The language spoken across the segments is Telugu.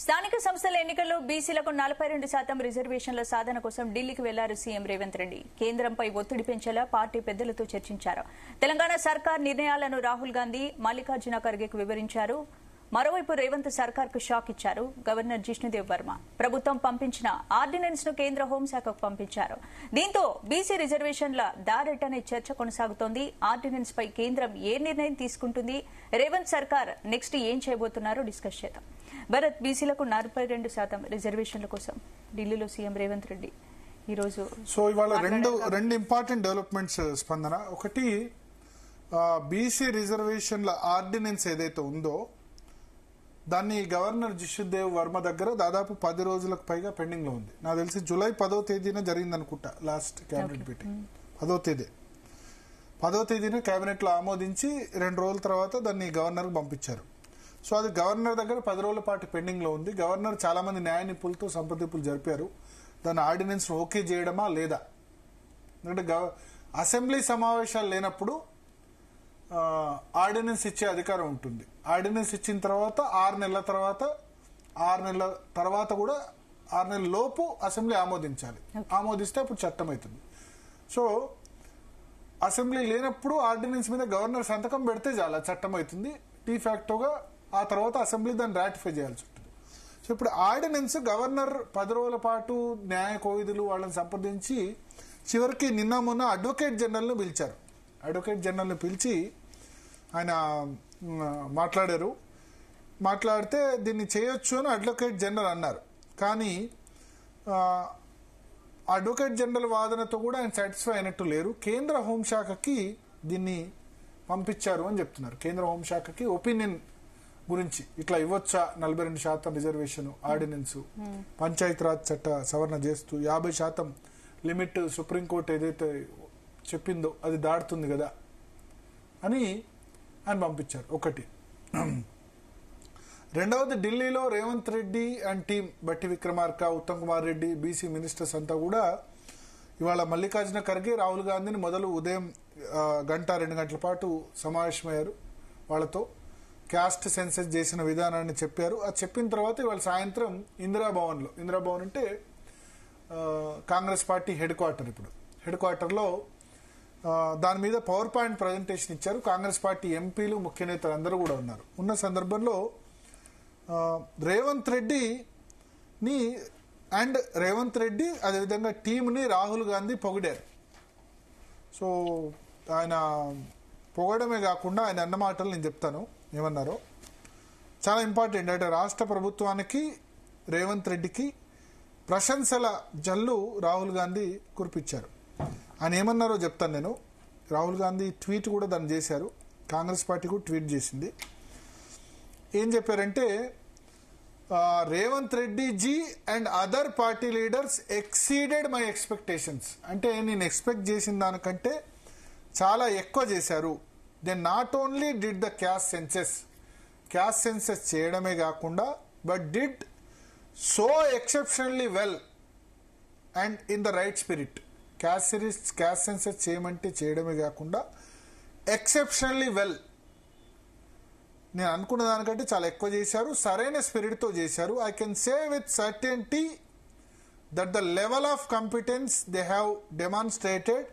స్థానిక సంస్థల ఎన్నికల్లో బీసీలకు 42% రిజర్వేషన్ల సాధన కోసం ఢిల్లీకి వెళ్లారు సీఎం రేవంత్ రెడ్డి. కేంద్రంపై ఒత్తిడి పెంచేలా పార్టీ పెద్దలతో చర్చించారు. తెలంగాణ సర్కార్ నిర్ణయాలను రాహుల్ గాంధీ, మల్లికార్జున ఖర్గేకు వివరించారు. మరోవైపు రేవంత్ సర్కార్కు షాక్ ఇచ్చారు గవర్నర్ జిష్ణుదేవ్ వర్మ. ప్రభుత్వం పంపించిన ఆర్డినెన్స్ ను కేంద్ర హోంశాఖకు పంపించారు. దీంతో బీసీ రిజర్వేషన్ల దారెట్టనే చర్చ కొనసాగుతోంది. ఆర్డినెన్స్ పై కేంద్రం ఏ నిర్ణయం తీసుకుంటుంది, రేవంత్ సర్కార్ నెక్స్ట్ ఏం చేయబోతున్నారో డిస్కస్ చేద్దాం. భరత్, బీసీలకు 42% రిజర్వేషన్ల కోసం ఢిల్లీలో సీఎం రేవంత్ రెడ్డి ఈరోజు ఇవాళ రెండు ఇంపార్టెంట్ డెవలప్మెంట్స్ స్పందన. ఒకటి, బీసీ రిజర్వేషన్ల ఆర్డినెన్స్ ఏదైతే ఉందో దాన్ని గవర్నర్ జిష్ణుదేవ్ వర్మ దగ్గర దాదాపు 10 రోజులకు పైగా పెండింగ్ లో ఉంది. నాకు తెలిసి జూలై 10వ తేదీన జరిగింది అనుకుంటా లాస్ట్ కేబినెట్ మీటింగ్. 10వ తేదీన కేబినెట్ లో ఆమోదించి 2 రోజుల తర్వాత దాన్ని గవర్నర్ కు పంపించారు. సో అది గవర్నర్ దగ్గర 10 రోజుల పాటు పెండింగ్ లో ఉంది. గవర్నర్ చాలా మంది న్యాయ నిపుణులతో సంప్రదింపులు జరిపారు. దాని ఆర్డినెన్స్ ఓకే చేయడమా లేదా. ఎందుకంటే అసెంబ్లీ సమావేశాలు లేనప్పుడు ఆర్డినెన్స్ ఇచ్చే అధికారం ఉంటుంది. ఆర్డినెన్స్ ఇచ్చిన తర్వాత 6 నెలల తర్వాత కూడా 6 నెలల లోపు అసెంబ్లీ ఆమోదించాలి. ఆమోదిస్తే అప్పుడు చట్టం అవుతుంది. సో అసెంబ్లీ లేనప్పుడు ఆర్డినెన్స్ మీద గవర్నర్ సంతకం పెడితే చాలా చట్టం అవుతుంది టీ ఫ్యాక్టోగా. ఆ తర్వాత అసెంబ్లీ దాన్ని రాటిఫై చేయాల్సి ఉంటుంది. సో ఇప్పుడు ఆర్డినెన్స్ గవర్నర్ 10 రోజుల పాటు న్యాయ కోవిధులు వాళ్ళని సంప్రదించి చివరికి నిన్న మొన్న అడ్వకేట్ జనరల్ ను పిలిచారు. అడ్వకేట్ జనరల్ ని పిలిచి ఆయన మాట్లాడారు. మాట్లాడితే దీన్ని చేయొచ్చు అని అడ్వకేట్ జనరల్ అన్నారు. కానీ అడ్వకేట్ జనరల్ వాదనతో కూడా ఆయన సాటిస్ఫై అయినట్టు లేరు. కేంద్ర హోంశాఖకి దీన్ని పంపించారు అని చెప్తున్నారు. కేంద్ర హోంశాఖకి ఒపీనియన్ గురించి ఇట్లా ఇవ్వచ్చా 42% రిజర్వేషన్ ఆర్డినెన్స్, పంచాయతీరాజ్ చట్ట సవరణ చేస్తూ 50% లిమిట్ సుప్రీంకోర్టు ఏదైతే చెప్పిందో అది దాటుతుంది కదా అని ఆయన పంపించారు. ఒకటి. రెండవది, ఢిల్లీలో రేవంత్ రెడ్డి అండ్ టీం బట్టి విక్రమార్క, ఉత్తమ్ కుమార్ రెడ్డి, బీసీ మినిస్టర్స్ అంతా కూడా ఇవాళ మల్లికార్జున ఖర్గే, రాహుల్ గాంధీని మొదలు ఉదయం 1-2 గంటల పాటు సమావేశమయ్యారు. వాళ్ళతో క్యాస్ట్ సెన్సస్ చేసిన విధానాన్ని చెప్పారు. అది చెప్పిన తర్వాత ఇవాళ సాయంత్రం ఇందిరాభవన్ అంటే కాంగ్రెస్ పార్టీ హెడ్ క్వార్టర్, ఇప్పుడు హెడ్ క్వార్టర్లో దాని మీద పవర్ పాయింట్ ప్రజెంటేషన్ ఇచ్చారు. కాంగ్రెస్ పార్టీ ఎంపీలు, ముఖ్య నేతలు అందరూ కూడా ఉన్నారు. ఉన్న సందర్భంలో రేవంత్ రెడ్డి అదేవిధంగా టీంని రాహుల్ గాంధీ పొగిడారు. సో ఆయన పొగడమే కాకుండా ఆయన అన్న మాటలు నేను చెప్తాను ఏమన్నారో. చాలా ఇంపార్టెంట్. అంటే రాష్ట్ర ప్రభుత్వానికి, రేవంత్ రెడ్డికి ప్రశంసల జల్లు రాహుల్ గాంధీ కురిపించారు. ఆయన ఏమన్నారో చెప్తాను నేను. రాహుల్ గాంధీ ట్వీట్ కూడా దాన్ని చేశారు. కాంగ్రెస్ పార్టీ కూడా ట్వీట్ చేసింది. ఏం చెప్పారంటే, Revanth Reddy ji and other party leaders exceeded my expectations. అంటే నేను ఎక్స్పెక్ట్ చేసిన దానికంటే చాలా ఎక్కువ చేశారు. They not only did the caste census చేయడమే కాకుండా but did so exceptionally well and in the right spirit. Caste census చేయమంటే చేయడమే కాకుండా ఎక్సెప్షనల్లీ వెల్, నేను అనుకున్న దానికంటే చాలా ఎక్కువ చేశారు, సరైన స్పిరిట్తో చేశారు. I can say with certainty that the level of competence they have demonstrated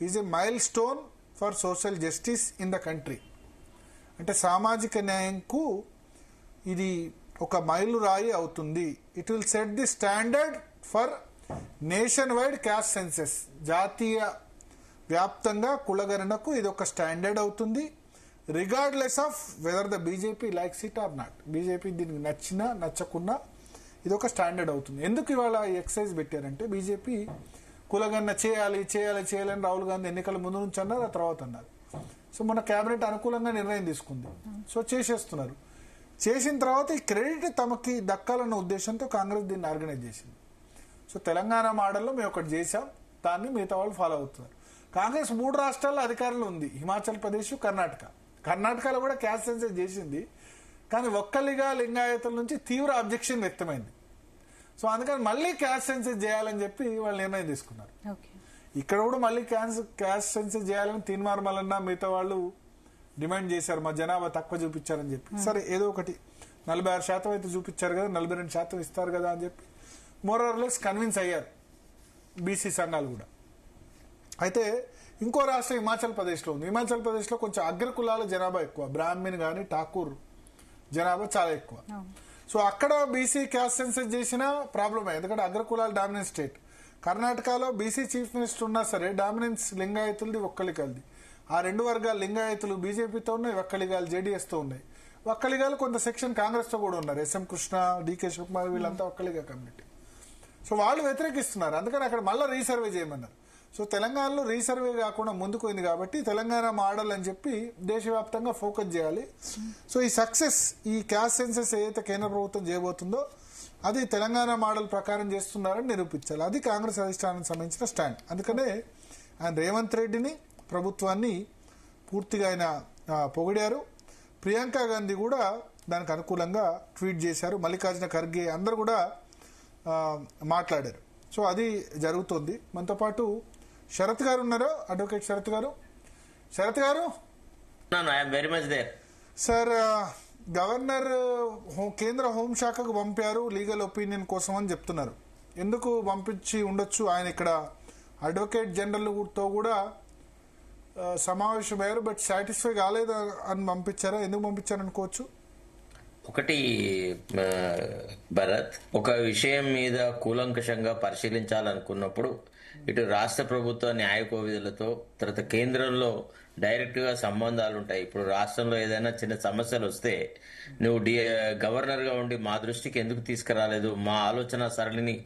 is a mile stone for social justice in the country. అంటే సామాజిక న్యాయంకు ఇది ఒక మైలురాయి అవుతుంది. It will set the standard for nation wide caste senses. జాతీయ వ్యాప్తంగా కులగణనకు ఇది ఒక స్టాండర్డ్ అవుతుంది. Regardless of whether the BJP likes it or not. BJP దీనికి నచ్చినా నచ్చకున్నా ఇది ఒక స్టాండర్డ్ అవుతుంది. ఎందుకు ఇవాళ ఎక్సైజ్ పెట్టారంటే, బీజేపీ కులగణన చేయాలని రాహుల్ గాంధీ ఎన్నికల ముందు నుంచి అన్నారు, ఆ తర్వాత అన్నారు. సో మన కేబినెట్ అనుకూలంగా నిర్ణయం తీసుకుంది. సో చేసేస్తున్నారు. చేసిన తర్వాత ఈ క్రెడిట్ తమకి దక్కాలన్న ఉద్దేశంతో కాంగ్రెస్ దీన్ని ఆర్గనైజ్ చేసింది. సో తెలంగాణ మోడల్లో మేము ఒకటి చేశాం, దాన్ని మిగతా వాళ్ళు ఫాలో అవుతున్నారు. కాంగ్రెస్ 3 రాష్ట్రాల్లో అధికారంలో ఉంది, హిమాచల్ ప్రదేశ్, కర్ణాటకలో కూడా క్యాస్ట్ సెన్సస్ చేసింది. కానీ ఒక్కలిగా లింగాయతుల నుంచి తీవ్ర అబ్జెక్షన్ వ్యక్తమైంది. సో అందుకని మళ్ళీ క్యాస్ట్ సెన్సస్ చేయాలని చెప్పి వాళ్ళు నిర్ణయం తీసుకున్నారు. ఇక్కడ కూడా మళ్ళీ క్యాస్ట్ సెన్సస్ చేయాలని తీన్మార్ మల్లన్న మిగతా వాళ్ళు డిమాండ్ చేశారు. మా జనాభా తక్కువ చూపించారని చెప్పి. సరే, ఏదో ఒకటి 46% అయితే చూపించారు కదా, 42% ఇస్తారు కదా అని చెప్పి మోరార్లెస్ కన్విన్స్ అయ్యారు బీసీ సంఘాలు కూడా. అయితే ఇంకో రాష్ట్రం హిమాచల్ ప్రదేశ్లో ఉంది. హిమాచల్ ప్రదేశ్లో కొంచెం అగ్రకులాల జనాభా ఎక్కువ, బ్రాహ్మిన్ కానీ ఠాకూర్ జనాభా చాలా ఎక్కువ. సో అక్కడ బీసీ క్యాస్ట్ సెన్సస్ చేసినా ప్రాబ్లమే, ఎందుకంటే అగ్రకులాల డామినెన్స్ స్టేట్. కర్ణాటకలో బీసీ చీఫ్ మినిస్టర్ ఉన్నా సరే డామినెన్స్ లింగాయతులది, ఒక్కలిగలది. ఆ రెండు వర్గాలు లింగాయతులు బీజేపీతో ఉన్నాయి, ఒక్కలిగాలు జేడీఎస్తో ఉన్నాయి. ఒక్కలిగాలు కొంత సెక్షన్ కాంగ్రెస్తో కూడా ఉన్నారు, ఎస్ఎం కృష్ణ, డీకే శివకుమార్, వీళ్ళంతా ఒక్కలిగా కమ్యూనిటీ. సో వాళ్ళు వ్యతిరేకిస్తున్నారు, అందుకని అక్కడ మళ్ళీ రీసర్వే చేయమన్నారు. సో తెలంగాణలో రీసర్వే కాకుండా ముందుకు కాబట్టి తెలంగాణ మోడల్ అని చెప్పి దేశవ్యాప్తంగా ఫోకస్ చేయాలి. సో ఈ సక్సెస్, ఈ క్యాస్ట్ సెన్సస్ ఏదైతే కేంద్ర ప్రభుత్వం చేయబోతుందో అది తెలంగాణ మోడల్ ప్రకారం చేస్తున్నారని నిరూపించాలి. అది కాంగ్రెస్ అధిష్టానానికి సంబంధించిన స్టాండ్. అందుకనే ఆయన రేవంత్ రెడ్డిని, ప్రభుత్వాన్ని పూర్తిగా ఆయన పొగిడారు. ప్రియాంక గాంధీ కూడా దానికి అనుకూలంగా ట్వీట్ చేశారు. మల్లికార్జున ఖర్గే అందరు కూడా మాట్లాడారు. సో అది జరుగుతుంది. మనతో పాటు శరత్ గారు ఉన్నారు, అడ్వకేట్ శరత్ గారు. శరత్ గారు, very much there. Sir, governor కేంద్ర హోంశాఖకు పంపారు లీగల్ ఒపీనియన్ కోసం అని చెప్తున్నారు. ఎందుకు పంపించి ఉండొచ్చు? ఆయన ఇక్కడ అడ్వకేట్ జనరల్తో కూడా సమావేశమయ్యారు, బట్ సాటిస్ఫై కాలేదు అని పంపించారా? ఎందుకు పంపించారు అనుకోవచ్చు? ఒకటి భరత్, ఒక విషయం మీద కూలంకషంగా పరిశీలించాలనుకున్నప్పుడు ఇటు రాష్ట్ర ప్రభుత్వ న్యాయ కోవిధులతో, తర్వాత కేంద్రంలో డైరెక్ట్ గా సంబంధాలు ఉంటాయి. ఇప్పుడు రాష్ట్రంలో ఏదైనా చిన్న సమస్యలు వస్తే నువ్వు గవర్నర్ గా ఉండి మా దృష్టికి ఎందుకు తీసుకురాలేదు, మా ఆలోచన సరళిని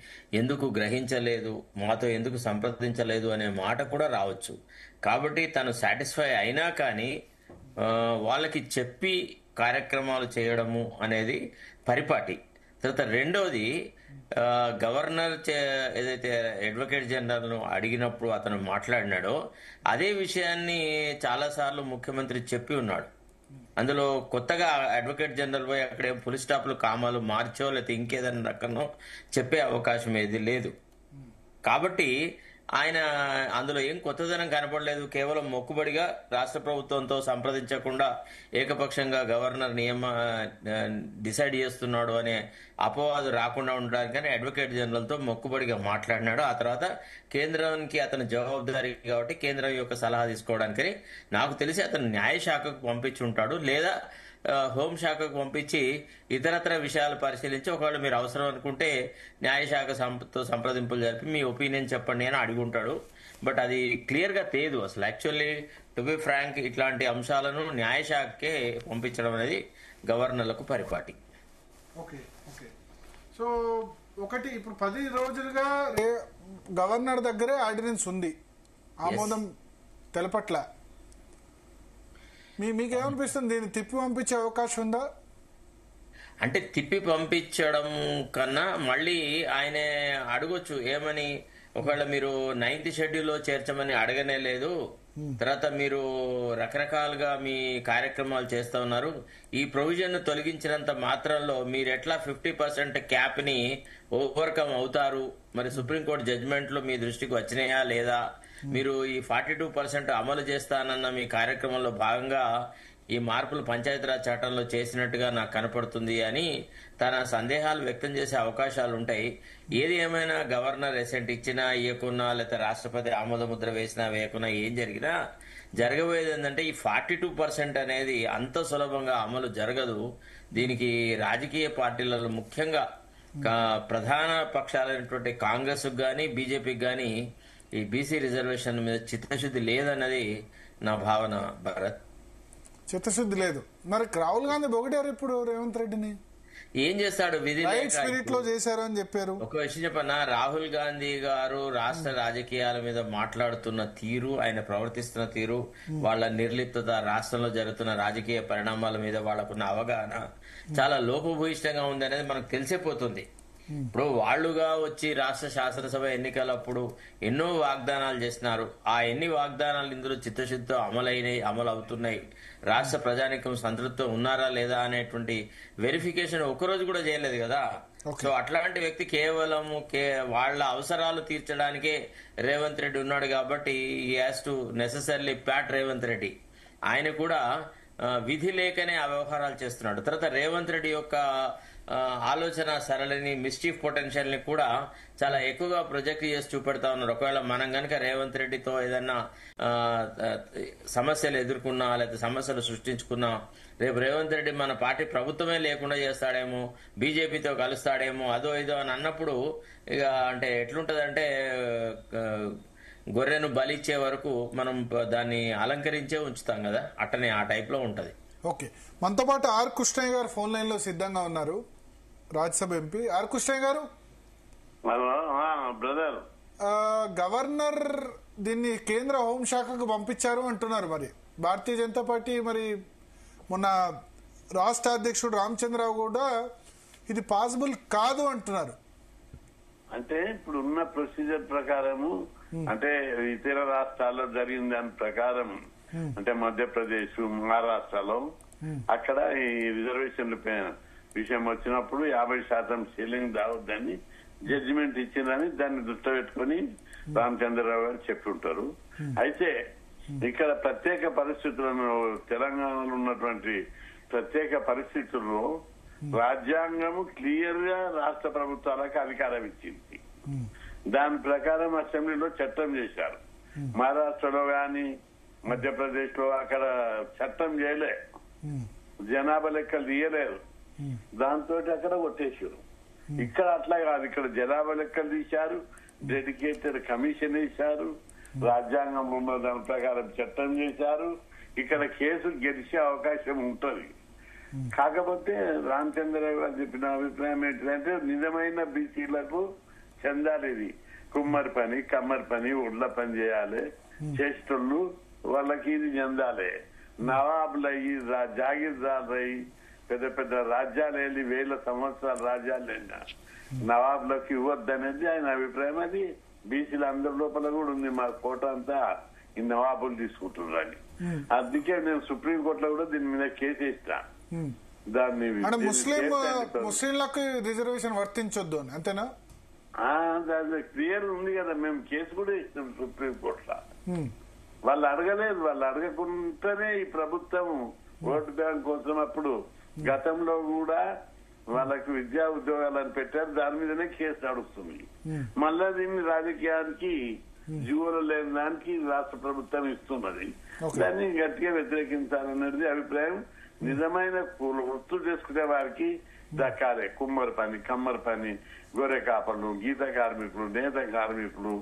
ఎందుకు గ్రహించలేదు, మాతో ఎందుకు సంప్రదించలేదు అనే మాట కూడా రావచ్చు. కాబట్టి తను సాటిస్ఫై అయినా కానీ వాళ్ళకి చెప్పి కార్యక్రమాలు చేయడము అనేది పరిపాటి. తర్వాత రెండోది, గవర్నర్ ఏదైతే అడ్వకేట్ జనరల్ ను అడిగినప్పుడు అతను మాట్లాడినాడో అదే విషయాన్ని చాలాసార్లు ముఖ్యమంత్రి చెప్పి ఉన్నాడు. అందులో కొత్తగా అడ్వకేట్ జనరల్ పోయి అక్కడ ఫుల్ స్టాప్లు కామాలు మార్చో లేకపోతే ఇంకేదైనా రకంలో చెప్పే అవకాశం ఏది లేదు. కాబట్టి ఆయన అందులో ఏం కొత్తదనం కనపడలేదు. కేవలం మొక్కుబడిగా రాష్ట్ర ప్రభుత్వంతో సంప్రదించకుండా ఏకపక్షంగా గవర్నర్ డిసైడ్ చేస్తున్నాడు అనే అపవాదు రాకుండా ఉండడానికని అడ్వకేట్ జనరల్ తో మొక్కుబడిగా మాట్లాడినాడు. ఆ తర్వాత కేంద్రానికి అతను జవాబుదారీ కాబట్టి కేంద్రం యొక్క సలహా తీసుకోవడానికని నాకు తెలిసి అతను న్యాయశాఖకు పంపించి ఉంటాడు, లేదా హోంశాఖకు పంపించి ఇతరత్ర విషయాలు పరిశీలించి ఒకవేళ మీరు అవసరం అనుకుంటే న్యాయశాఖతో సంప్రదింపులు జరిపి మీ ఒపీనియన్ చెప్పండి అని అడిగి ఉంటాడు. బట్ అది క్లియర్ గా తెలియదు అసలు. యాక్చువల్లీ టు బి ఫ్రాంక్, ఇట్లాంటి అంశాలను న్యాయశాఖకే పంపించడం అనేది గవర్నర్లకు పరిపాటి. Okay okay. సో ఒకటి, ఇప్పుడు 10 రోజులుగా గవర్నర్ దగ్గరే ఆర్డినెన్స్ ఉంది, ఆమోదం తెలపట్ల. మీకేమనిపిస్తుంది? దీన్ని తిప్పి పంపించే అవకాశం ఉందా? అంటే తిప్పి పంపించడం కన్నా మళ్ళీ ఆయనే అడగొచ్చు ఏమని, ఒకవేళ మీరు 9th షెడ్యూల్లో చేర్చమని అడగనే లేదు, తర్వాత మీరు రకరకాలుగా మీ కార్యక్రమాలు చేస్తా ఉన్నారు, ఈ ప్రొవిజన్ తొలగించినంత మాత్రంలో మీరు ఎట్లా 50% క్యాప్ ని ఓవర్కమ్ అవుతారు, మరి సుప్రీంకోర్టు జడ్జిమెంట్లు మీ దృష్టికి వచ్చినాయా లేదా, మీరు ఈ 42% అమలు చేస్తానన్న మీ కార్యక్రమంలో భాగంగా ఈ మార్పులు పంచాయతీరాజ్ చట్టంలో చేసినట్టుగా నాకు కనపడుతుంది అని తన సందేహాలు వ్యక్తం చేసే అవకాశాలు ఉంటాయి. ఏది ఏమైనా గవర్నర్ ఎసెంట్ ఇచ్చినా ఇవ్వకున్నా, లేకపోతే రాష్ట్రపతి ఆమోద ముద్ర వేసినా వేయకున్నా, ఏం జరిగినా జరగబోయేది ఏంటంటే ఈ 42% అనేది అంత సులభంగా అమలు జరగదు. దీనికి రాజకీయ పార్టీలలో ముఖ్యంగా ప్రధాన పక్షాలైనటువంటి కాంగ్రెస్ గాని బీజేపీకి గాని ఈ బీసీ రిజర్వేషన్ మీద చిత్తశుద్ధి లేదన్నది నా భావన. భరత్, చిత్తశుద్ధి లేదు. మరి రాహుల్ గాంధీ పొగిడారు ఇప్పుడు రేవంత్ రెడ్డిని. ఏం చేస్తాడు? విధి స్పిరిట్ లో చేశారు అని చెప్పారు. ఒక విషయం చెప్పన్నా, రాహుల్ గాంధీ గారు రాష్ట్ర రాజకీయాల మీద మాట్లాడుతున్న తీరు, ఆయన ప్రవర్తిస్తున్న తీరు, వాళ్ళ నిర్లిప్తత, రాష్ట్రంలో జరుగుతున్న రాజకీయ పరిణామాల మీద వాళ్ళకున్న అవగాహన చాలా లోపభూయిష్టంగా ఉంది అనేది మనకు తెలిసిపోతుంది. ఇప్పుడు వాళ్లుగా వచ్చి రాష్ట్ర శాసనసభ ఎన్నికలప్పుడు ఎన్నో వాగ్దానాలు చేసినారు. ఆ ఎన్ని వాగ్దానాలు ఇందులో చిత్తశుద్ధితో అమలు అవుతున్నాయి, రాష్ట్ర ప్రజానీకం సంతృప్తితో ఉన్నారా లేదా అనేటువంటి వెరిఫికేషన్ ఒక్కరోజు కూడా చేయలేదు కదా. సో అట్లాంటి వ్యక్తి కేవలం వాళ్ళ అవసరాలు తీర్చడానికే రేవంత్ రెడ్డి ఉన్నాడు కాబట్టి ఈ has to necessarily Pat Revanth Reddy. ఆయన కూడా విధి లేకనే ఆ వ్యవహారాలు చేస్తున్నాడు. తర్వాత రేవంత్ రెడ్డి యొక్క ఆలోచన సరళిని, మిస్చీఫ్ పొటెన్షియల్ ని కూడా చాలా ఎక్కువగా ప్రొజెక్ట్ చేసి చూపెడతా ఉన్నారు. ఒకవేళ మనం కనుక రేవంత్ రెడ్డితో ఏదన్నా సమస్యలు ఎదుర్కొన్నా లేకపోతే సమస్యలు సృష్టించుకున్నా, రేపు రేవంత్ రెడ్డి మన పార్టీ ప్రభుత్వమే లేకుండా చేస్తాడేమో, బీజేపీతో కలుస్తాడేమో, అదో ఇదో అని అన్నప్పుడు ఇక అంటే ఎట్లుంటదంటే గొర్రెను బలిచ్చే వరకు మనం దాన్ని అలంకరించే ఉంచుతాం కదా, అట్టనే ఆ టైప్ లో ఉంటది. ఓకే, మనతో పాటు ఆర్ కృష్ణయ్య గారు ఫోన్ లైన్ లో సిద్ధంగా ఉన్నారు, రాజ్యసభ ఎంపీ. ఆర్ కృష్ణయ్య గారు, బ్రదర్, గవర్నర్ దీన్ని కేంద్ర హోంశాఖకు పంపించారు అంటున్నారు. మరి భారతీయ జనతా పార్టీ, మరి మొన్న రాష్ట్ర అధ్యక్షుడు రామచంద్రరావు కూడా ఇది పాసిబుల్ కాదు అంటున్నారు. అంటే ఇప్పుడు ఉన్న ప్రొసీజర్ ప్రకారము, అంటే ఇతర రాష్ట్రాల్లో జరిగిన దాని ప్రకారం, అంటే మధ్యప్రదేశ్, మహారాష్ట్రలో అక్కడ ఈ రిజర్వేషన్ల విషయం వచ్చినప్పుడు 50% సీలింగ్ దావద్దని జడ్జిమెంట్ ఇచ్చిందని దాన్ని దృష్టి పెట్టుకుని రామచంద్రరావు గారు చెప్పి ఉంటారు. అయితే ఇక్కడ ప్రత్యేక పరిస్థితులను, తెలంగాణలో ఉన్నటువంటి ప్రత్యేక పరిస్థితుల్లో రాజ్యాంగము క్లియర్ గా రాష్ట్ర ప్రభుత్వాలకు అధికారం ఇచ్చింది. దాని ప్రకారం అసెంబ్లీలో చట్టం చేశారు. మహారాష్ట్రలో గాని మధ్యప్రదేశ్ లో అక్కడ చట్టం చేయలే, జనాభా లెక్కలు తీయలేదు, దాంతో అక్కడ కొట్టేశారు. ఇక్కడ అట్లా కాదు, ఇక్కడ జనాభా లెక్కలు తీశారు, డెడికేటెడ్ కమిషన్ వేశారు, రాజ్యాంగంలో ఉన్న దాని ప్రకారం చట్టం చేశారు. ఇక్కడ కేసు గెలిచే అవకాశం ఉంటది. కాకపోతే రామచంద్రరావు గారు చెప్పిన అభిప్రాయం ఏంటంటే, నిజమైన బీసీలకు చెందాలి ఇది. కుమ్మరి పని, కమ్మరి పని, ఉడ్ల పని చేయాలి, చేష్టోళ్ళు వాళ్ళకి ఇది చెందాలి. నవాబులయ్యి, జాగీర్దారులయ్యి, పెద్ద పెద్ద రాజ్యాలు వెళ్ళి 1000 సంవత్సరాల రాజ్యాలు వెళ్ళినా నవాబులకు ఇవ్వద్దనేది ఆయన అభిప్రాయం. అది బీసీల అందరి లోపల కూడా ఉంది. మా కోట అంతా ఈ నవాబులు తీసుకుంటున్నారని. అందుకే నేను సుప్రీంకోర్టులో కూడా దీని మీద కేసు వేస్తా. దాన్ని ముస్లింలకు రిజర్వేషన్ వర్తించొద్దు అని, అంతేనా? క్లియర్ ఉంది కదా, మేము కేసు కూడా ఇస్తాం సుప్రీంకోర్టులో. వాళ్ళు అడగలేదు, వాళ్ళు అడగకుండానే ఈ ప్రభుత్వం ఓటు బ్యాంక్ కోసం అప్పుడు గతంలో కూడా వాళ్ళకు విద్యా ఉద్యోగాలను పెట్టారు, దాని మీదనే కేసు నడుస్తుంది. మళ్ళా దీన్ని రాజకీయానికి జీవోలు లేని దానికి రాష్ట్ర ప్రభుత్వం ఇస్తున్నది. దాన్ని గట్టిగా వ్యతిరేకించాలన్నది అభిప్రాయం. నిజమైన వృత్తులు చేసుకునే వారికి దక్కాలి. కుమ్మరి పని, కమ్మరి పని, గొర్రె కాపర్లు, గీత కార్మికులు, నేత కార్మికులు,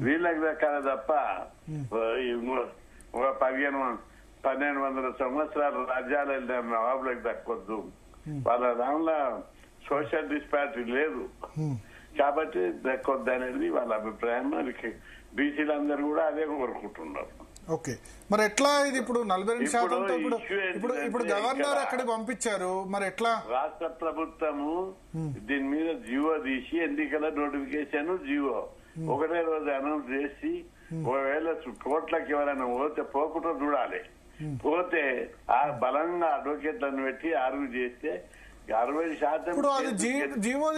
వీళ్ళకి దక్కాలి తప్ప ఒక 1200 సంవత్సరాలు రాజ్యాలు వెళ్ళిన నవాబులకు దక్కొద్దు. వాళ్ళ దానిలో సోషల్ డిస్పారిటీ లేదు కాబట్టి దక్కొద్దు అనేది వాళ్ళ అభిప్రాయం. బీసీలందరూ కూడా అదే కోరుకుంటున్నారు. ఓకే, మరి ఎట్లా ఇది ఇప్పుడు 42%? ఇప్పుడు గవర్నర్ అక్కడికి పంపించారు, మరి ఎట్లా? రాష్ట్ర ప్రభుత్వము దీని మీద జీవో తీసి ఎన్నికల నోటిఫికేషన్ జీవో ఒకటే రోజు అనౌన్స్ చేసి, ఒకవేళ కోట్లకి ఎవరైనా పోకుండా చూడాలి. పోతే ఆ బలంగా అడ్వకేట్లను పెట్టి ఆర్గ్యూ చేస్తే 60%. ఇప్పుడు అది జీవో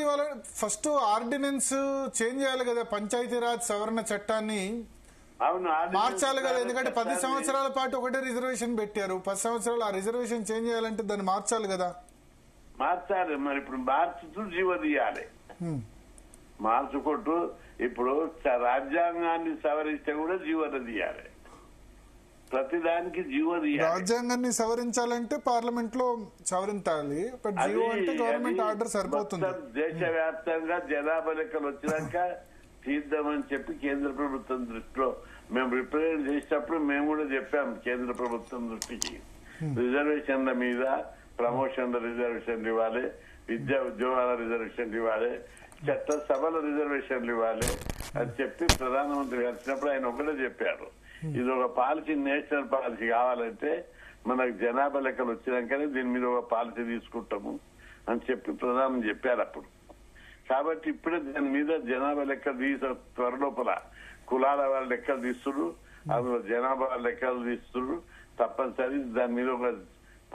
ఫస్ట్ ఆర్డినెన్స్ చేంజ్ చేయాలి కదా, పంచాయతీరాజ్ సవరణ చట్టాన్ని అవును మార్చాలి కదా. ఎందుకంటే 10 సంవత్సరాల పాటు ఒకటే రిజర్వేషన్ పెట్టారు, 10 సంవత్సరాలు ఆ రిజర్వేషన్ చేంజ్ చేయాలంటే దాన్ని మార్చాలి కదా. మార్చాలి, మరి ఇప్పుడు మార్చుతూ జీవో తీయాలి. మార్చుకుంటూ ఇప్పుడు రాజ్యాంగాన్ని సవరిస్తే కూడా జీవో తీయాలి. ప్రతిదానికి జీవో తీయాలి. రాజ్యాంగాన్ని సవరించాలంటే పార్లమెంట్ లో సవరించాలి, బట్ జీవో అంటే గవర్నమెంట్ ఆర్డర్ సరిపోతుంది. దేశవ్యాప్తంగా జనాభా లెక్కలు వచ్చినాక తీద్దామని చెప్పి కేంద్ర ప్రభుత్వం దృష్టిలో మేము రిప్రజెంట్ చేసేటప్పుడు మేము కూడా చెప్పాం కేంద్ర ప్రభుత్వం దృష్టికి. రిజర్వేషన్ల మీద ప్రమోషన్ల రిజర్వేషన్లు ఇవ్వాలి, విద్యా ఉద్యోగాల రిజర్వేషన్లు ఇవ్వాలి, చట్టసభల రిజర్వేషన్లు ఇవ్వాలి అని చెప్పి ప్రధానమంత్రి కలిసినప్పుడు ఆయన ఒకటే చెప్పారు, ఇది ఒక పాలసీ, నేషనల్ పాలసీ కావాలంటే మనకు జనాభా లెక్కలు వచ్చినాకనే దీని మీద ఒక పాలసీ తీసుకుంటాము అని చెప్పి ప్రధాని చెప్పారు అప్పుడు. కాబట్టి ఇప్పుడే దాని మీద జనాభా లెక్కలు తీసే త్వరలోపల కులాల వాళ్ళ లెక్కలు తీస్తున్నారు, అందులో జనాభా లెక్కలు తీస్తున్నారు. తప్పనిసరి దాని మీద ఒక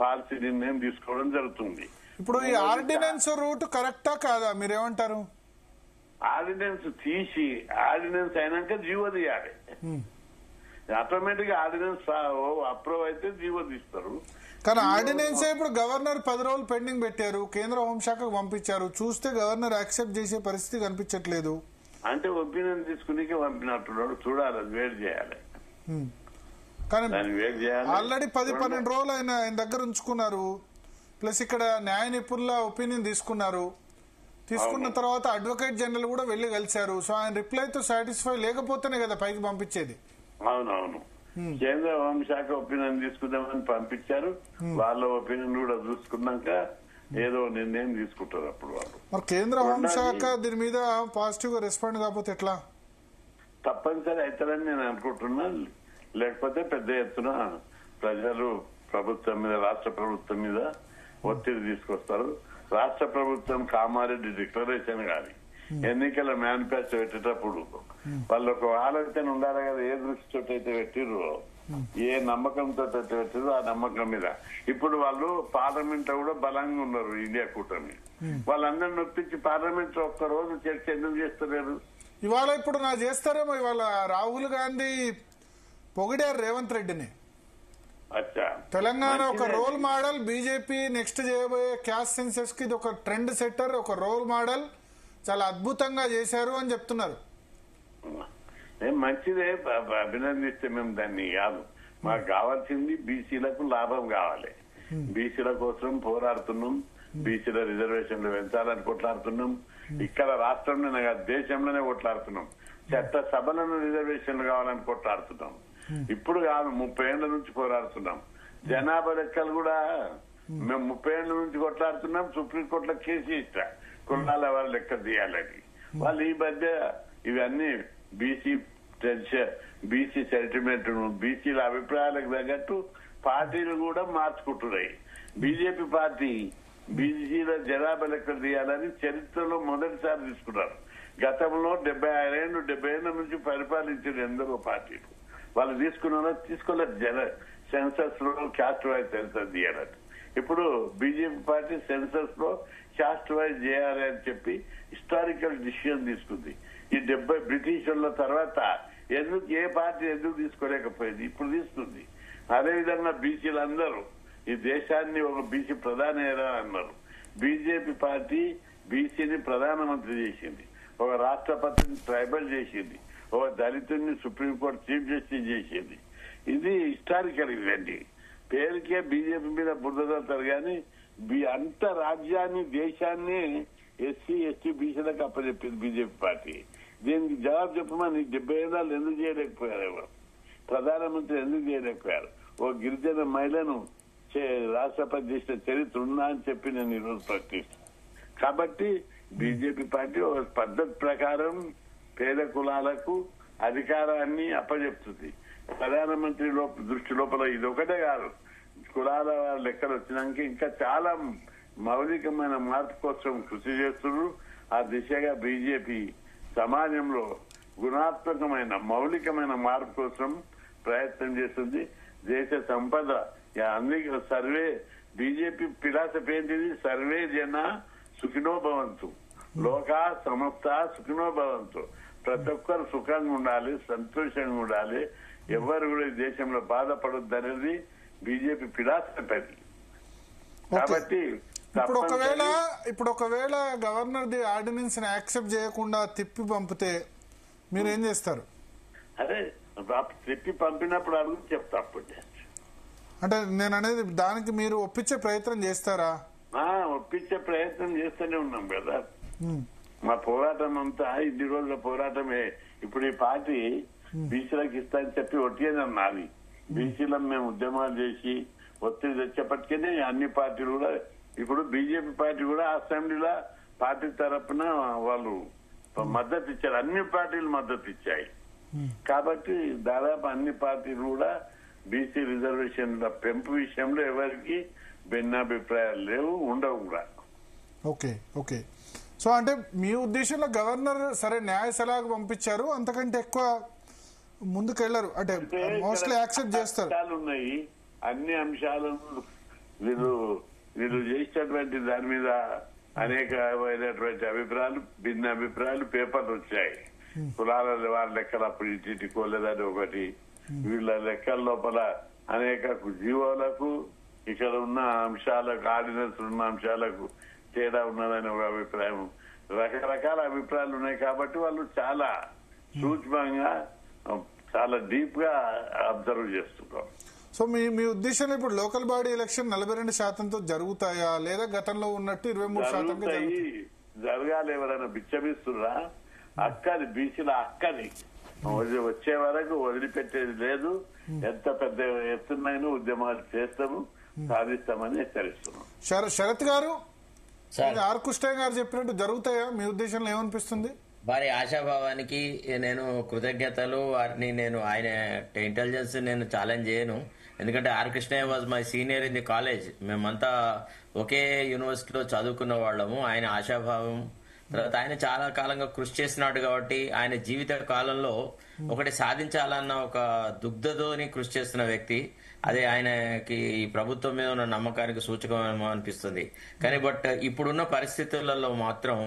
పాలసీ నిర్ణయం తీసుకోవడం జరుగుతుంది. ఇప్పుడు ఈ ఆర్డినెన్స్ రూట్ కరెక్టా కాదా, మీరేమంటారు? ఆర్డినెన్స్ తీసి ఆర్డినెన్స్ అయినాక జీవో తీయాలి. ఆటోమేటిక్ గా ఆర్డినెన్స్ అప్రూవ్ అయితే జీవో తీస్తారు. కానీ ఆర్డినెన్స్ ఇప్పుడు గవర్నర్ 10 రోజులు పెండింగ్ పెట్టారు, కేంద్ర హోంశాఖకు పంపించారు. చూస్తే గవర్నర్ యాక్సెప్ట్ చేసే పరిస్థితి కనిపించట్లేదు. అంటే ఒపీనియన్ తీసుకునే పంపినట్టున్నాడు, చూడాలి, వెయిట్ చేయాలి. కానీ ఆల్రెడీ 10-12 రోజులు ఆయన దగ్గర ఉంచుకున్నారు. ప్లస్ ఇక్కడ న్యాయ నిపుణుల ఒపీనియన్ తీసుకున్నారు. తీసుకున్న తర్వాత అడ్వకేట్ జనరల్ కూడా వెళ్లి కలిశారు. సో ఆయన రిప్లైతో సాటిస్ఫై లేకపోతేనే కదా పైకి పంపించేది. అవునవును, కేంద్ర హోంశాఖ ఒపీనియన్ తీసుకుందామని పంపించారు. వాళ్ళ ఒపీనియన్ కూడా చూసుకున్నాక ఏదో నిర్ణయం తీసుకుంటారు అప్పుడు వాళ్ళు. మరి కేంద్ర హోంశాఖ దీని మీద పాజిటివ్ గా రెస్పాండ్ కాకపోతే ఎట్లా? తప్పనిసరి అవుతారని నేను అనుకుంటున్నా. లేకపోతే పెద్ద ఎత్తున ప్రజలు ప్రభుత్వం మీద, రాష్ట్ర ప్రభుత్వం మీద ఒత్తిడి తీసుకొస్తారు. రాష్ట్ర ప్రభుత్వం కామారెడ్డి డిక్లరేషన్ కానీ ఎన్నికల మేనిఫెస్టో పెట్టేటప్పుడు వాళ్ళు ఒక ఆలోచన ఉండాలి కదా, ఏ దృష్టితో అయితే పెట్టిర్రో, ఏ నమ్మకంతో అయితే పెట్టిర్రో ఆ నమ్మకం మీద. ఇప్పుడు వాళ్ళు పార్లమెంట్ లో కూడా బలంగా ఉన్నారు ఇండియా కూటమి. వాళ్ళందరిని నొప్పించి పార్లమెంట్ లో ఒక్క రోజు చర్చ ఎందుకు చేస్తలేరు? ఇవాళ ఇప్పుడు నా చేస్తారేమో. ఇవాళ రాహుల్ గాంధీ పొగిడారు రేవంత్ రెడ్డిని. తెలంగాణ ఒక రోల్ మోడల్, బీజేపీ నెక్స్ట్ చేయబోయే క్యాస్ట్ సెన్సెస్ కి ఇది ఒక ట్రెండ్ సెట్టర్, ఒక రోల్ మోడల్, చాలా అద్భుతంగా చేశారు అని చెప్తున్నారు. మంచిదే, అభినందిస్తే మేము దాన్ని కాదు. మాకు కావాల్సింది బీసీలకు లాభం కావాలి. బీసీల కోసం పోరాడుతున్నాం, బీసీల రిజర్వేషన్లు పెంచాలని కొట్లాడుతున్నాం. ఇక్కడ రాష్ట్రంలోనే కాదు దేశంలోనే కొట్లాడుతున్నాం. చట్ట సభలను రిజర్వేషన్లు కావాలని కొట్లాడుతున్నాం. ఇప్పుడు కాదు, 30 ఏళ్ల నుంచి పోరాడుతున్నాం. జనాభా లెక్కలు కూడా మేము 30 ఏళ్ల నుంచి కొట్లాడుతున్నాం. సుప్రీంకోర్టులో కేసు ఇచ్చా కులాల వాళ్ళ లెక్క తీయాలని. వాళ్ళు ఈ మధ్య ఇవన్నీ బీసీ సెంటిమెంట్, బీసీల అభిప్రాయాలకు తగ్గట్టు పార్టీలు కూడా మార్చుకుంటున్నాయి. బీజేపీ పార్టీ బీసీల జనాభా లెక్కలు తీయాలని చరిత్రలో మొదటిసారి తీసుకున్నారు. గతంలో 70 ఏళ్ల నుంచి పరిపాలించిన ఎందరో పార్టీలు వాళ్ళు తీసుకోలేదు సెన్సస్ లో క్యాస్ట్ వైజ్ సెన్సస్ చేయాలని. ఇప్పుడు బీజేపీ పార్టీ సెన్సస్ లో క్యాస్ట్ వైజ్ చేయాలి అని చెప్పి హిస్టారికల్ డిసిషన్ తీసుకుంది. ఈ 70 బ్రిటిషర్ల తర్వాత ఏ పార్టీ ఎందుకు తీసుకోలేకపోయింది, ఇప్పుడు తీసుకుంది. అదేవిధంగా బీసీలందరూ ఈ దేశాన్ని ఒక బీసీ ప్రధాని అన్నారు. బీజేపీ పార్టీ బీసీని ప్రధానమంత్రి చేసింది, ఒక రాష్ట్రపతిని ట్రైబల్ చేసింది, ఒక దళితుడిని సుప్రీంకోర్టు చీఫ్ జస్టిస్ చేసింది. ఇది హిస్టారికల్ ఇదండి. పేరుకే బీజేపీ మీద బుద్ధదవుతారు కానీ అంత రాజ్యాన్ని, దేశాన్ని ఎస్సీ ఎస్టీ బీసీలకు అప్పచెప్పింది బీజేపీ పార్టీ. దీనికి జవాబు చెప్పమని 70 ఏళ్ళు ఎందుకు చేయలేకపోయారు? ఎవరు ప్రధానమంత్రి ఎందుకు చేయలేకపోయారు? ఓ గిరిజన మహిళను రాష్ట్రపతి చేసిన చరిత్ర ఉందా అని చెప్పి నేను ఈరోజు ప్రశ్నిస్తాను. కాబట్టి బీజేపీ పార్టీ ఒక పద్ధతి ప్రకారం పేద కులాలకు అధికారాన్ని అప్పచెప్తుంది. ప్రధానమంత్రి దృష్టి లోపల ఇది ఒకటే కాదు, కులాల లెక్కలు వచ్చినాక ఇంకా చాలా మౌలికమైన మార్పు కోసం కృషి చేస్తున్నారు. ఆ దిశగా బీజేపీ సమాజంలో గుణాత్మకమైన మౌలికమైన మార్పు కోసం ప్రయత్నం చేస్తుంది. దేశ సంపద అందుకే సర్వే బీజేపీ ఫిలాసఫీ ఏంటిది? సర్వే జన సుఖినో భవంతు, లోకా సమస్త సుఖినో భవంతు. ప్రతి ఒక్కరు సుఖంగా ఉండాలి, సంతోషంగా ఉండాలి, ఎవరు కూడా ఈ దేశంలో బాధపడొద్దు అనేది బీజేపీ ఫిలాసఫీ. కాబట్టి ఇప్పుడు ఒకవేళ గవర్నర్ ది ఆర్డినెన్స్ ని యాక్సెప్ట్ చేయకుండా తిప్పి పంపితే మీరు ఏం చేస్తారు? అదే తిప్పి పంపినప్పుడు అడుగు చెప్తా. అప్పుడు అంటే నేను అనేది దానికి మీరు ఒప్పించే ప్రయత్నం చేస్తారా? ఒప్పించే ప్రయత్నం చేస్తూనే ఉన్నాం కదా. మా పోరాటం అంతా ఇన్ని రోజుల పోరాటమే. ఇప్పుడు ఈ పార్టీ బీసీలకు ఇస్తా అని చెప్పి ఒట్టియేదన్నది. బీసీలను మేము ఉద్యమాలు చేసి ఒత్తిడి తెచ్చేపటికనే అన్ని పార్టీలు కూడా, ఇప్పుడు బీజేపీ పార్టీ కూడా అసెంబ్లీలో పార్టీ తరఫున వాళ్ళు మద్దతు ఇచ్చారు. అన్ని పార్టీలు మద్దతు ఇచ్చాయి. కాబట్టి దాదాపు అన్ని పార్టీలు కూడా బీసీ రిజర్వేషన్ల పెంపు విషయంలో ఎవరికి భిన్నాభిప్రాయాలు లేవు, ఉండవు కూడా. ఓకే. సో అంటే మీ ఉద్దేశంలో గవర్నర్ సరే న్యాయ సలహాకు పంపించారు, అంతకంటే ఎక్కువ ముందుకెళ్లరు, అంటే మోస్ట్లీ యాక్సెప్ట్ చేస్తారు. ఉన్నాయి అన్ని అంశాలను వీళ్ళు చేసినటువంటి దాని మీద అనేకమైనటువంటి అభిప్రాయాలు, భిన్న అభిప్రాయాలు పేపర్లు వచ్చాయి. కులాల వాళ్ళ లెక్కలు అప్పుడు ఇంటికోలేదని ఒకటి, వీళ్ళ లెక్కల లోపల అనేక జీవోలకు ఇక్కడ ఉన్న అంశాలకు ఆర్డినెన్స్ ఉన్న అంశాలకు తేడా ఉన్నదని ఒక అభిప్రాయం. రకరకాల అభిప్రాయాలు ఉన్నాయి కాబట్టి వాళ్ళు చాలా సూక్ష్మంగా చాలా డీప్ గా అబ్జర్వ్ చేస్తున్నారు. సో మీ ఉద్దేశంలో ఇప్పుడు లోకల్ బాడీ ఎలక్షన్ 42%తో జరుగుతాయా లేదా గతంలో ఉన్నట్టు 23% జరగాలి? ఎవరైనా బిచ్చమిస్తున్నా అక్కది బీసీల అక్కది వచ్చే వరకు వదిలిపెట్టేది లేదు. ఎంత పెద్ద ఎత్తునైనా ఉద్యమాలు చేస్తాము, సాధిస్తామని హెచ్చరిస్తున్నాం. శరత్ గారు, ఆర్ కృష్ణ గారు చెప్పినట్టు జరుగుతాయా? మీ ఉద్దేశంలో ఏమనిపిస్తుంది? వారి ఆశాభావానికి నేను కృతజ్ఞతలు. వారిని నేను ఆయన ఇంటెలిజెన్స్ నేను ఛాలెంజ్ చేయను. ఎందుకంటే R Krishnaiah was my senior in the college. మేమంతా ఒకే యూనివర్సిటీలో చదువుకున్న వాళ్ళము. ఆయన ఆశాభావం తర్వాత ఆయన చాలా కాలంగా కృషి చేసినాడు కాబట్టి ఆయన జీవిత కాలంలో ఒకటి సాధించాలన్న ఒక దుగ్ధతోని కృషి చేస్తున్న వ్యక్తి. అదే ఆయనకి ఈ ప్రభుత్వం మీద ఉన్న నమ్మకానికి సూచకమేమో అనిపిస్తుంది. కానీ బట్ ఇప్పుడున్న పరిస్థితులలో మాత్రం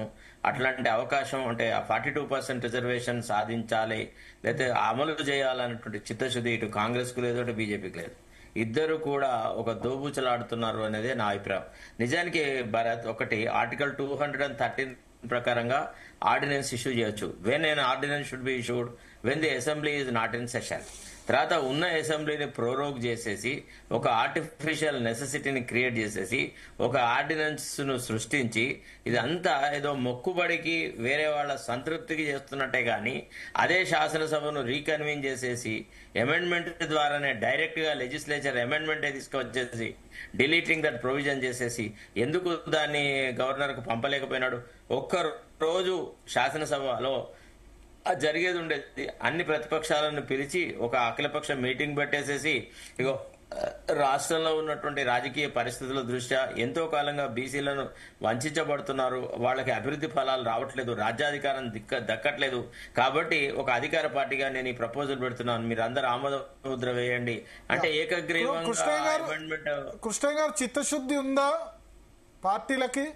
అట్లాంటి అవకాశం అంటే 42% రిజర్వేషన్ సాధించాలి లేకపోతే అమలు చేయాలన్నటువంటి చిత్తశుద్ధి ఇటు కాంగ్రెస్ కు లేదు, అటు బీజేపీకి లేదు. ఇద్దరు కూడా ఒక దోబూచలాడుతున్నారు అనేది నా అభిప్రాయం. నిజానికి భరత్ ఒకటి ఆర్టికల్ 213 ప్రకారంగా ఆర్డినెన్స్ ఇష్యూ చేయొచ్చు. When an ordinance should be issued when the assembly is not in session. తర్వాత ఉన్న అసెంబ్లీని ప్రోరోగ్ చేసేసి ఒక ఆర్టిఫిషియల్ నెసెసిటీని క్రియేట్ చేసేసి ఒక ఆర్డినెన్స్ ను సృష్టించి ఇదంతా ఏదో మొక్కుబడికి వేరే వాళ్ళ సంతృప్తికి చేస్తున్నట్టే గాని అదే శాసనసభను రీకన్వీన్ చేసేసి అమెండ్మెంట్ ద్వారానే డైరెక్ట్ గా లెజిస్లేచర్ అమెండ్మెంట్ తీసుకొచ్చేసి డిలీటింగ్ దట్ ప్రొవిజన్ చేసేసి ఎందుకు దాన్ని గవర్నర్ కు పంపలేకపోయినాడు? ఒక్క రోజు శాసనసభలో జరిగేది ఉండేది. అన్ని ప్రతిపక్షాలను పిలిచి ఒక అఖిలపక్ష మీటింగ్ పెట్టేసేసి ఇగో రాష్ట్రంలో ఉన్నటువంటి రాజకీయ పరిస్థితుల దృష్ట్యా ఎంతో కాలంగా బీసీలను వంచబడుతున్నారు, వాళ్ళకి అభివృద్ధి ఫలాలు రావట్లేదు, రాజ్యాధికారం దక్కట్లేదు, కాబట్టి ఒక అధికార పార్టీగా నేను ఈ ప్రపోజల్ పెడుతున్నాను, మీరు అందరు ఆమోద ముద్ర వేయండి అంటే ఏకగ్రీవంగా. కృష్ణ గారు, చిత్తశుద్ధి ఉందా పార్టీలకి?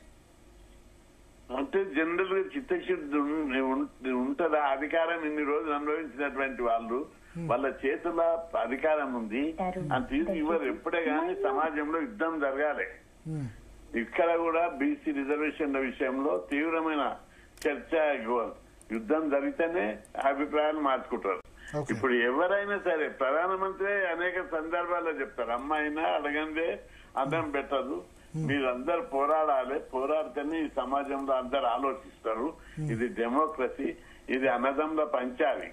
అంటే జనరల్ గా చిత్తశుద్ధి ఉంటదా? అధికారం ఇన్ని రోజులు అనుభవించినటువంటి వాళ్ళు వాళ్ళ చేతుల అధికారం ఉంది అని తీసి ఇవ్వరు. ఎప్పుడే గానీ సమాజంలో యుద్ధం జరగాలి. ఇక్కడ కూడా బీసీ రిజర్వేషన్ల విషయంలో తీవ్రమైన చర్చ, యుద్ధం జరిగితేనే అభిప్రాయాలు మార్చుకుంటారు. ఇప్పుడు ఎవరైనా సరే ప్రధానమంత్రి అనేక సందర్భాల్లో చెప్తారు, అమ్మాయినా అడగందే అన్నం పెట్టదు, మీరందరు పోరాడాలి, పోరాడితేనే ఈ సమాజంలో అందరు ఆలోచిస్తారు. ఇది డెమోక్రసీ, ఇది అన్నదమ్ముల పంచాలి.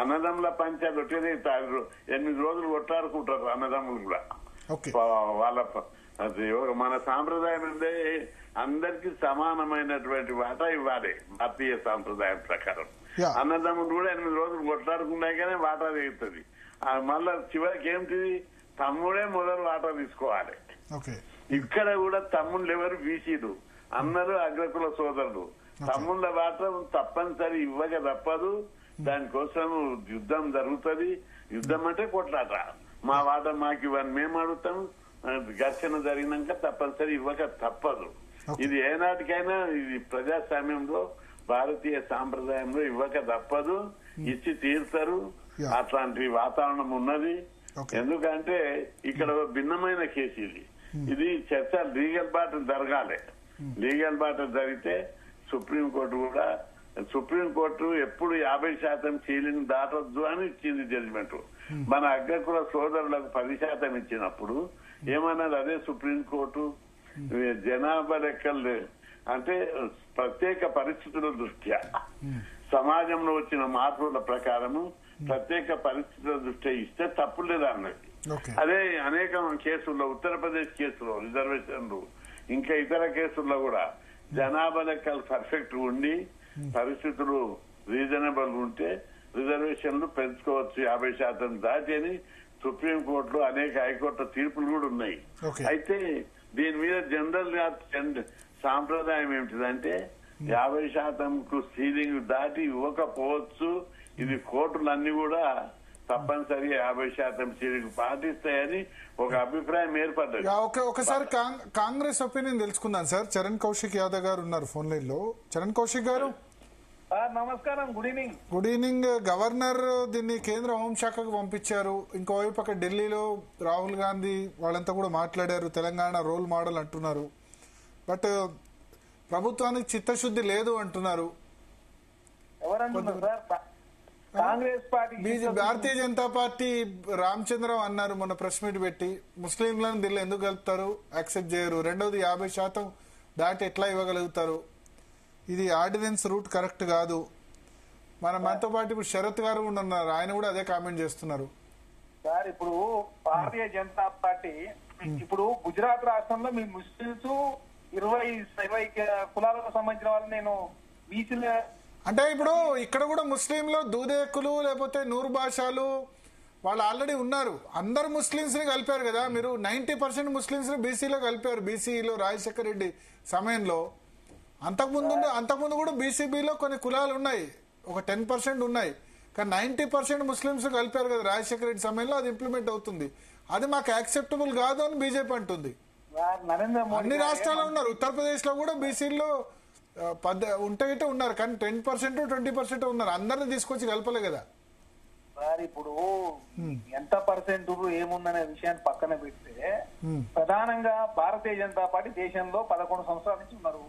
అన్నదమ్ముల పంచాలి ఒకటే 8 రోజులు కొట్లాడుకుంటారు అన్నదమ్ములు కూడా. వాళ్ళ మన సాంప్రదాయం అంటే అందరికి సమానమైనటువంటి వాటా ఇవ్వాలి. భారతీయ సాంప్రదాయం ప్రకారం అన్నదమ్ములు కూడా 8 రోజులు కొట్లాడుకున్నాయి కానీ వాటా దిగుతుంది. మళ్ళా చివరికి ఏంటిది, తమ్ముడే మొదలు వాటా తీసుకోవాలి. ఇక్కడ కూడా తమ్ముళ్ళు ఎవరు? బీసీలు అందరూ అగ్రకుల సోదరులు. తమ్ముళ్ళ వాటా తప్పనిసరి ఇవ్వక తప్పదు. దానికోసం యుద్ధం జరుగుతుంది. యుద్ధం అంటే కొట్లాట. మా వాటా మాకు ఇవ్వని మేము అడుగుతాం. ఘర్షణ జరిగినాక తప్పనిసరి ఇవ్వక తప్పదు. ఇది ఏనాటికైనా ఇది ప్రజాస్వామ్యంలో భారతీయ సాంప్రదాయంలో ఇవ్వక తప్పదు. ఇచ్చి తీరుతారు. అట్లాంటి వాతావరణం ఉన్నది. ఎందుకంటే ఇక్కడ భిన్నమైన కేసు ఇది. ఇది చర్చ లీగల్ బాట జరగాలి. లీగల్ బాట జరిగితే సుప్రీంకోర్టు కూడా, సుప్రీంకోర్టు ఎప్పుడు 50% సీలింగ్ దాటొద్దు అని ఇచ్చింది జడ్జిమెంట్. మన అగ్రకుల సోదరులకు 10% ఇచ్చినప్పుడు ఏమన్నది అదే సుప్రీంకోర్టు, జనాభా లెక్కలు అంటే ప్రత్యేక పరిస్థితుల దృష్ట్యా సమాజంలో వచ్చిన మార్పుల ప్రకారము ప్రత్యేక పరిస్థితుల దృష్ట్యా ఇస్తే తప్పు లేదా అన్నది. అదే అనేక కేసుల్లో, ఉత్తరప్రదేశ్ కేసులో రిజర్వేషన్లు, ఇంకా ఇతర కేసుల్లో కూడా జనాభా లెక్కలు పర్ఫెక్ట్ ఉండి పరిస్థితులు రీజనబుల్ ఉంటే రిజర్వేషన్లు పెంచుకోవచ్చు 50% దాటి అని సుప్రీంకోర్టులో అనేక హైకోర్టు తీర్పులు కూడా ఉన్నాయి. అయితే దీని మీద జనరల్ సాంప్రదాయం ఏమిటిదంటే 50%కు సీలింగ్ దాటి ఇవ్వకపోవచ్చు. ఇది కోర్టులన్నీ కూడా తప్పనిసరి 50% సీలింగ్ పాటిస్తాయని ఒక అభిప్రాయం ఏర్పడ్డది. ఒకసారి కాంగ్రెస్ ఒపీనియన్ తెలుసుకుందాం సార్. చరణ్ కౌశిక్ యాదవ్ గారు ఉన్నారు ఫోన్ లైన్ లో. చరణ్ కౌశిక్ గారు, నమస్కారం, good evening. Good evening. Governor దీన్ని కేంద్ర హోంశాఖకు పంపించారు. ఇంకోవైపు అక్కడ ఢిల్లీలో రాహుల్ గాంధీ వాళ్ళంతా కూడా మాట్లాడారు, తెలంగాణ రోల్ మోడల్ అంటున్నారు. బట్ ప్రభుత్వానికి చిత్తశుద్ధి లేదు అంటున్నారు. ఎవరంటున్నారు sir? Congress party, Bharatiya Janata party Ramachandra Rao అన్నారు మొన్న ప్రెస్ మీట్ పెట్టి, ముస్లింలను దీనిలో ఎందుకు కలుపుతారు, యాక్సెప్ట్ చేయరు. రెండవది 50% దాటి ఎట్లా ఇవ్వగలుగుతారు, ఇది ఆర్డినెన్స్ రూట్ కరెక్ట్ కాదు. మనతో పాటు ఇప్పుడు శరత్ గారు కూడా ఉన్నారు, ఆయన కూడా అదే కామెంట్ చేస్తున్నారు. సార్ ఇప్పుడు భారతీయ జనతా పార్టీ ఇప్పుడు గుజరాత్ రాష్ట్రంలో మీ ముస్లింస్ 20 కులాలకు సంబంధించిన వాళ్ళు నేను బీసీల అంటే ఇప్పుడు ఇక్కడ కూడా ముస్లింలు దూదేకులు లేకపోతే నూరు భాషలు వాళ్ళు ఆల్రెడీ ఉన్నారు. అందరు ముస్లింస్ ని కలిపారు కదా మీరు. 90% ముస్లింస్ ని బీసీలో కలిపారు. బీసీలో రాజశేఖర రెడ్డి సమయంలో అంతకుముందు కూడా బీసీబీలో కొన్ని కులాలు ఉన్నాయి, ఒక 10% ఉన్నాయి. కానీ 90% ముస్లింస్ కలిపారు కదా రాజశేఖర రెడ్డి సమయంలో. అది ఇంప్లిమెంట్ అవుతుంది. అది మాకు యాక్సెప్టబుల్ కాదు అని బీజేపీ అంటుంది. నరేంద్ర మోడీ అన్ని రాష్ట్రాల్లో ఉన్నారు. ఉత్తరప్రదేశ్ లో కూడా బీసీలో ఉంటే ఉన్నారు, కానీ 10% 20% ఉన్నారు. అందరిని తీసుకొచ్చి కలపలే కదా సార్. ఇప్పుడు ఎంత పర్సెంట్ ఏముందనే విషయాన్ని పక్కన పెడితే ప్రధానంగా భారతీయ జనతా పార్టీ దేశంలో 11 సంవత్సరాల నుంచి ఉన్నారు.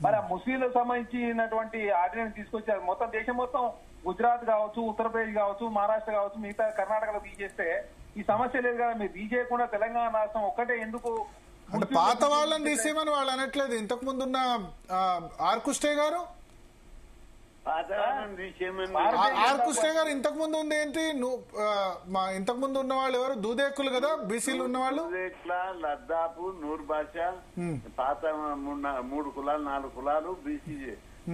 మరి ఆ ముస్లింలకు సంబంధించినటువంటి ఆర్డినెన్స్ తీసుకొచ్చారు. మొత్తం దేశం మొత్తం గుజరాత్ కావచ్చు, ఉత్తరప్రదేశ్ కావచ్చు, మహారాష్ట్ర కావచ్చు, మిగతా కర్ణాటకలో తీసేస్తే ఈ సమస్య లేదు కదా. మీరు తీసేయకుండా తెలంగాణ రాష్ట్రం ఒక్కటే ఎందుకు? అంటే పాత వాళ్ళని తీసేయమని వాళ్ళు అనట్లేదు. ఇంతకు ముందు ఉన్న ఆర్కుష్టే గారు ఇంతకు ముందు ఉంది ఏంటి, ఇంతకు ముందు ఉన్న వాళ్ళు ఎవరు? దూదేకులు కదా బీసీలు ఉన్న వాళ్ళు. లద్దాపు, నూర్ బాషా, పాత 3 కులాలు 4 కులాలు బీసీ